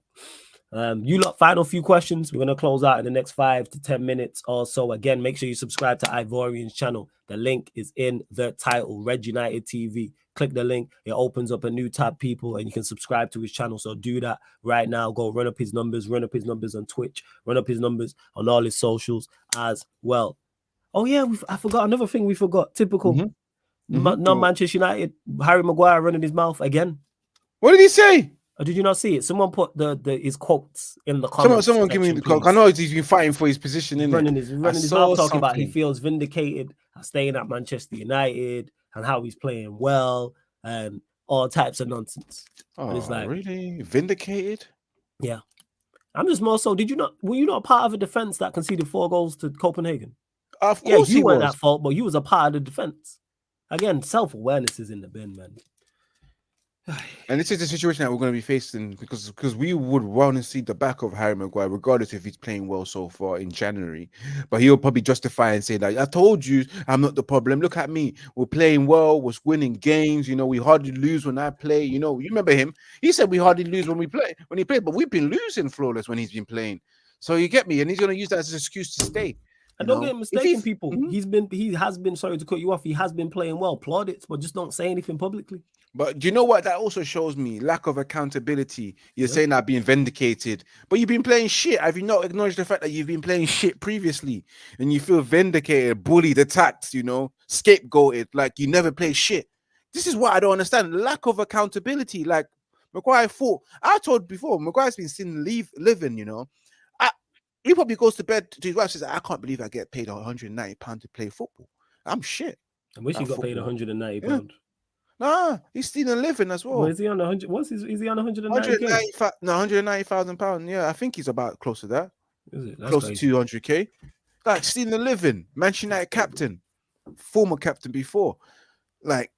You lot, final few questions. We're gonna close out in the next 5 to 10 minutes or so. Again, make sure you subscribe to Ivorian's channel. The link is in the title, Red United TV. Click the link, it opens up a new tab, people, and you can subscribe to his channel. So do that right now. Go run up his numbers on Twitch, run up his numbers on all his socials as well. Oh yeah, I forgot another thing we forgot. Typical non-Manchester United, Harry Maguire running his mouth again. What did he say? Or did you not see it? Someone put his quotes in the comments. Someone give me the quote. I know he's been fighting for his position in running his mouth, talking about he feels vindicated staying at Manchester United and how he's playing well and all types of nonsense. Oh, it's like, really? Vindicated? Yeah. I'm just more so, were you not part of a defense that conceded 4 goals to Copenhagen? Of course you weren't at fault, but you was a part of the defense. Again, self-awareness is in the bin, man. And this is the situation that we're going to be facing because we would want to see the back of Harry Maguire, regardless if he's playing well so far in January. But he'll probably justify and say that I told you I'm not the problem. Look at me. We're playing well. We're winning games. You know, we hardly lose when I play. You know, you remember him. He said we hardly lose when he plays, but we've been losing flawless when he's been playing. So you get me? And he's going to use that as an excuse to stay. And don't get mistaken, people. Mm-hmm. He has been. Sorry to cut you off. He has been playing well. Plaudits, but just don't say anything publicly. But do you know what that also shows me? Lack of accountability. You're Yeah. saying that being vindicated, but you've been playing shit. Have you not acknowledged the fact that you've been playing shit previously, and you feel vindicated, bullied, attacked, scapegoated, like you never played shit? This is what I don't understand. Lack of accountability. Like Maguire thought. I told before, Maguire's been seen living. He probably goes to bed to his wife, says, I can't believe I get paid £190 to play football. I'm shit. I wish he got paid £190. Yeah. Nah, he's still a living as well. Well, is he on 100? Is he on 190K? No, £190,000. Yeah, I think he's about close to that. Is it? That's close crazy. to 200K. Like still a living. Manchester United captain, former captain before. Like,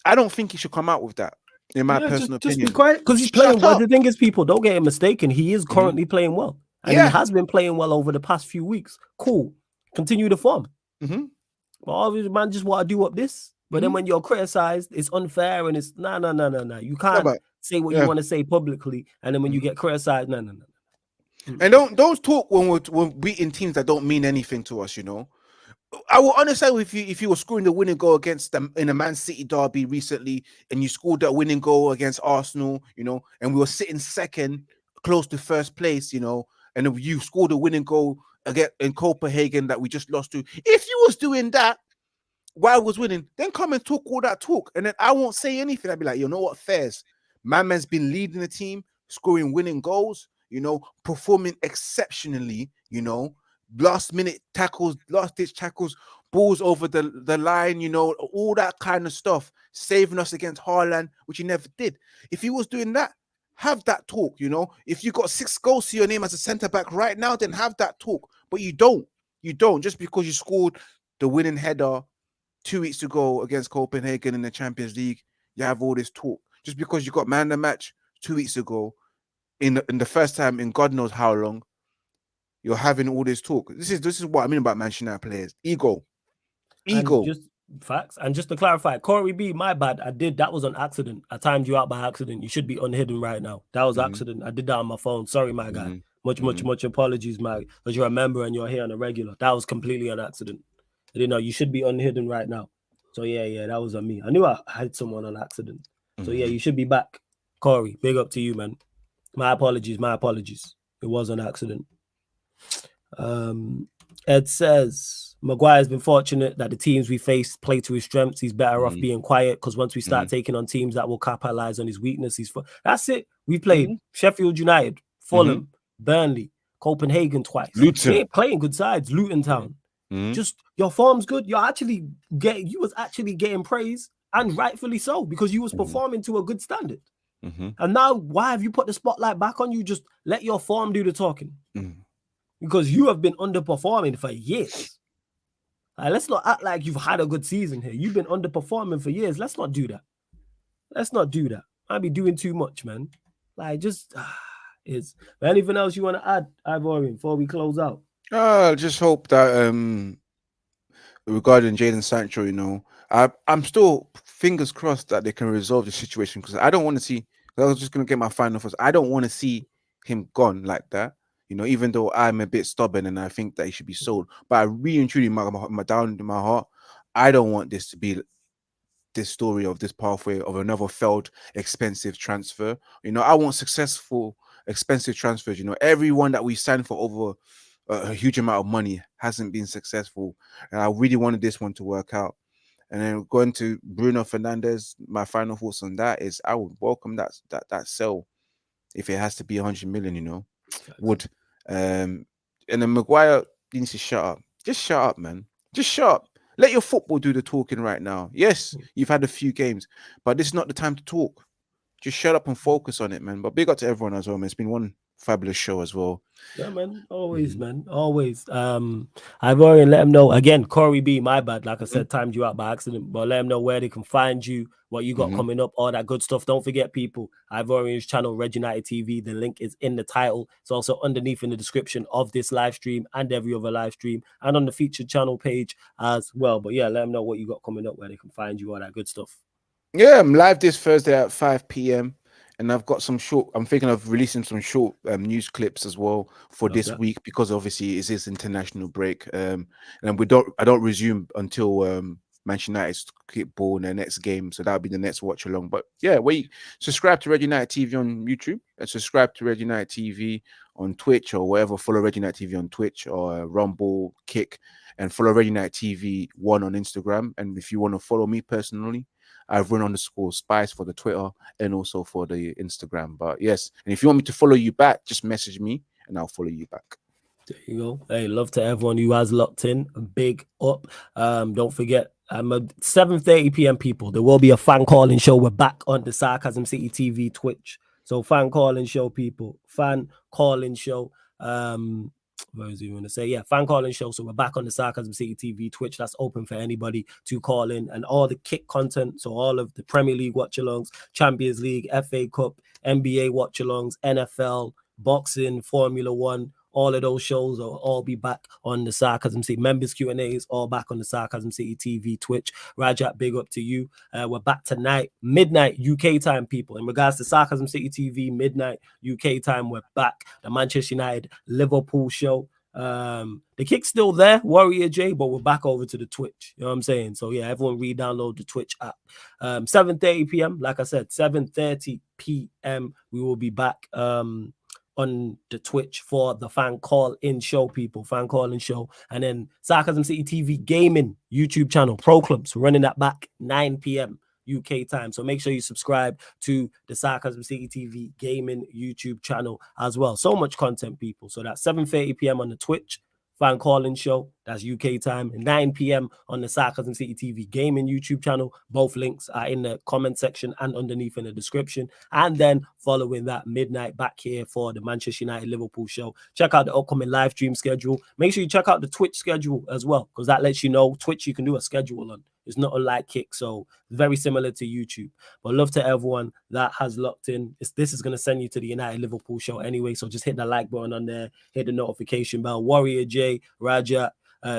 I don't think he should come out with that. In my personal opinion, just be quiet because he's playing well. The thing is, people, don't get it mistaken. He is currently playing well, and he has been playing well over the past few weeks. Cool, continue the form. But obviously, man, just want to do up this. But then when you're criticized, it's unfair and it's nah. You can't say what you want to say publicly, and then when you get criticized, no. And don't talk when we're beating teams that don't mean anything to us. I will understand if you were scoring the winning goal against them in a Man City derby recently, and you scored that winning goal against Arsenal, and we were sitting second, close to first place, and you scored a winning goal again in Copenhagen that we just lost to. If you was doing that while I was winning, then come and talk all that talk, and then I won't say anything. I'd be like, you know what, Fairs, my man's been leading the team, scoring winning goals, performing exceptionally, last minute tackles, last ditch tackles, balls over the line, all that kind of stuff, saving us against Haaland, which he never did. If he was doing that, have that talk, If you got 6 goals to your name as a centre-back right now, then have that talk. But you don't. Just because you scored the winning header 2 weeks ago against Copenhagen in the Champions League, you have all this talk. Just because you got man the match 2 weeks ago, in the first time in God knows how long, you're having all this talk. This is what I mean about Manchester United players. Ego. And just facts. And just to clarify, Corey B, my bad. That was an accident. I timed you out by accident. You should be unhidden right now. That was accident. I did that on my phone. Sorry, my guy. Much apologies, Mike. Because you're a member and you're here on a regular. That was completely an accident. I didn't know. You should be unhidden right now. So yeah, that was on me. I knew I had someone on accident. So yeah, you should be back. Corey, big up to you, man. My apologies. It was an accident. Ed says Maguire's been fortunate that the teams we faced play to his strengths. He's better off being quiet because once we start taking on teams that will capitalize on his weakness, that's it. We played Sheffield United, Fulham, Burnley, Copenhagen twice. Luton. We ain't playing good sides. Luton Town. Just your form's good. You was actually getting praise, and rightfully so, because you was performing to a good standard. And now, why have you put the spotlight back on you? Just let your form do the talking. Because you have been underperforming for years. Let's not act like you've had a good season here. You've been underperforming for years. Let's not do that. I'd be doing too much, man. Is there anything else you want to add, Ivorian, before we close out? I just hope that regarding JADON Sancho, I'm still fingers crossed that they can resolve the situation, because I don't want to see. I was just gonna get my final first. I don't want to see him gone like that. Even though I'm a bit stubborn and I think that he should be sold, but I really and truly, down in my heart, I don't want this to be this story of this pathway of another failed expensive transfer. I want successful expensive transfers. Everyone that we signed for over a huge amount of money hasn't been successful, and I really wanted this one to work out. And then going to Bruno Fernandes, my final thoughts on that is I would welcome that sell if it has to be 100 million. Would. And then Maguire needs to shut up. Just shut up, man. Just shut up. Let your football do the talking right now. Yes, you've had a few games, but this is not the time to talk. Just shut up and focus on it, man. But big up to everyone as well, man. It's been one fabulous show as well. Yeah, man. Always, man. Always. I've already let them know. Again, Corey B, my bad. Like I said, timed you out by accident. But let them know where they can find you, what you got coming up, all that good stuff. Don't forget, people, Ivorian's channel, Red United TV. The link is in the title. It's also underneath in the description of this live stream and every other live stream, and on the featured channel page as well. But yeah, let them know what you got coming up, where they can find you, all that good stuff. Yeah, I'm live this Thursday at 5 p.m. And I've got some short. I'm thinking of releasing some short news clips as well for Love this that. week, because obviously it's this international break. And we don't. I don't resume until Manchester United's kick ball in their next game, so that'll be the next watch along. But yeah, subscribe to Red United TV on YouTube, and subscribe to Red United TV on Twitch or wherever. Follow Red United TV on Twitch or Rumble, Kick, and follow Red United TV 1 on Instagram. And if you want to follow me personally, I've run_Spice for the Twitter and also for the Instagram. But yes, and if you want me to follow you back, just message me and I'll follow you back. There you go. Hey, love to everyone who has locked in. Big up. Don't forget, I'm at 7:30 p.m. people. There will be a fan calling show. We're back on the Sarcasm City TV Twitch. So fan calling show, people. Fan calling show. What was you going to say? Yeah, fan calling show. So we're back on the Sarcasm City TV Twitch. That's open for anybody to call in, and all the kick content. So all of the Premier League watch-alongs, Champions League, FA Cup, NBA watch-alongs, NFL, boxing, Formula One. All of those shows will all be back on the Sarcasm City. Members Q&As all back on the Sarcasm City TV Twitch. Rajat, big up to you. We're back tonight, midnight UK time, people. In regards to Sarcasm City TV, midnight UK time, we're back. The Manchester United Liverpool show. The kick's still there, Warrior J, but we're back over to the Twitch. You know what I'm saying? So yeah, everyone re-download the Twitch app. 7:30 p.m. Like I said, 7:30 p.m. we will be back on the Twitch for the fan call-in show, people. Fan call-in show. And then Sarcasm City TV Gaming YouTube channel, Pro Clubs. We're running that back 9 p.m. UK time. So make sure you subscribe to the Sarcasm City TV Gaming YouTube channel as well. So much content, people. So that's 7:30 p.m. on the Twitch fan calling show. That's UK time. 9 p.m. on the Sarcasm City TV Gaming YouTube channel. Both links are in the comment section and underneath in the description. And then following that, midnight back here for the Manchester United Liverpool show. Check out the upcoming live stream schedule. Make sure you check out the Twitch schedule as well, because that lets you know Twitch you can do a schedule on. It's not unlike Kick, so very similar to YouTube. But love to everyone that has locked in. This is going to send you to the United Liverpool show anyway, so just hit the like button on there, hit the notification bell. Warrior J, Raja,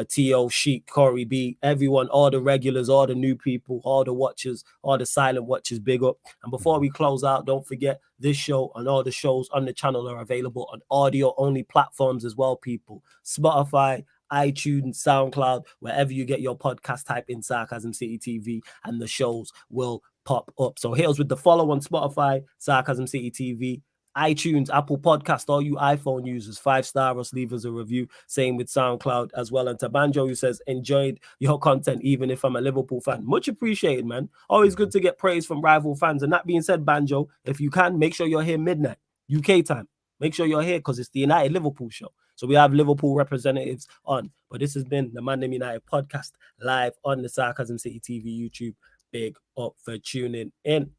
T.O., Sheik, Corey B, everyone, all the regulars, all the new people, all the watchers, all the silent watchers, big up. And before we close out, don't forget this show and all the shows on the channel are available on audio-only platforms as well, people. Spotify, iTunes, SoundCloud, wherever you get your podcast, type in Sarcasm City TV and the shows will pop up. So hit us with the follow on Spotify, Sarcasm City TV, iTunes, Apple Podcast, all you iPhone users, 5-star us, leave us a review. Same with SoundCloud as well. And to Banjo, who says, enjoyed your content, even if I'm a Liverpool fan. Much appreciated, man. Always good to get praise from rival fans. And that being said, Banjo, if you can, make sure you're here midnight, UK time. Make sure you're here because it's the United Liverpool show. So we have Liverpool representatives on. But this has been the ManDem United podcast live on the Sarcasm City TV YouTube. Big up for tuning in.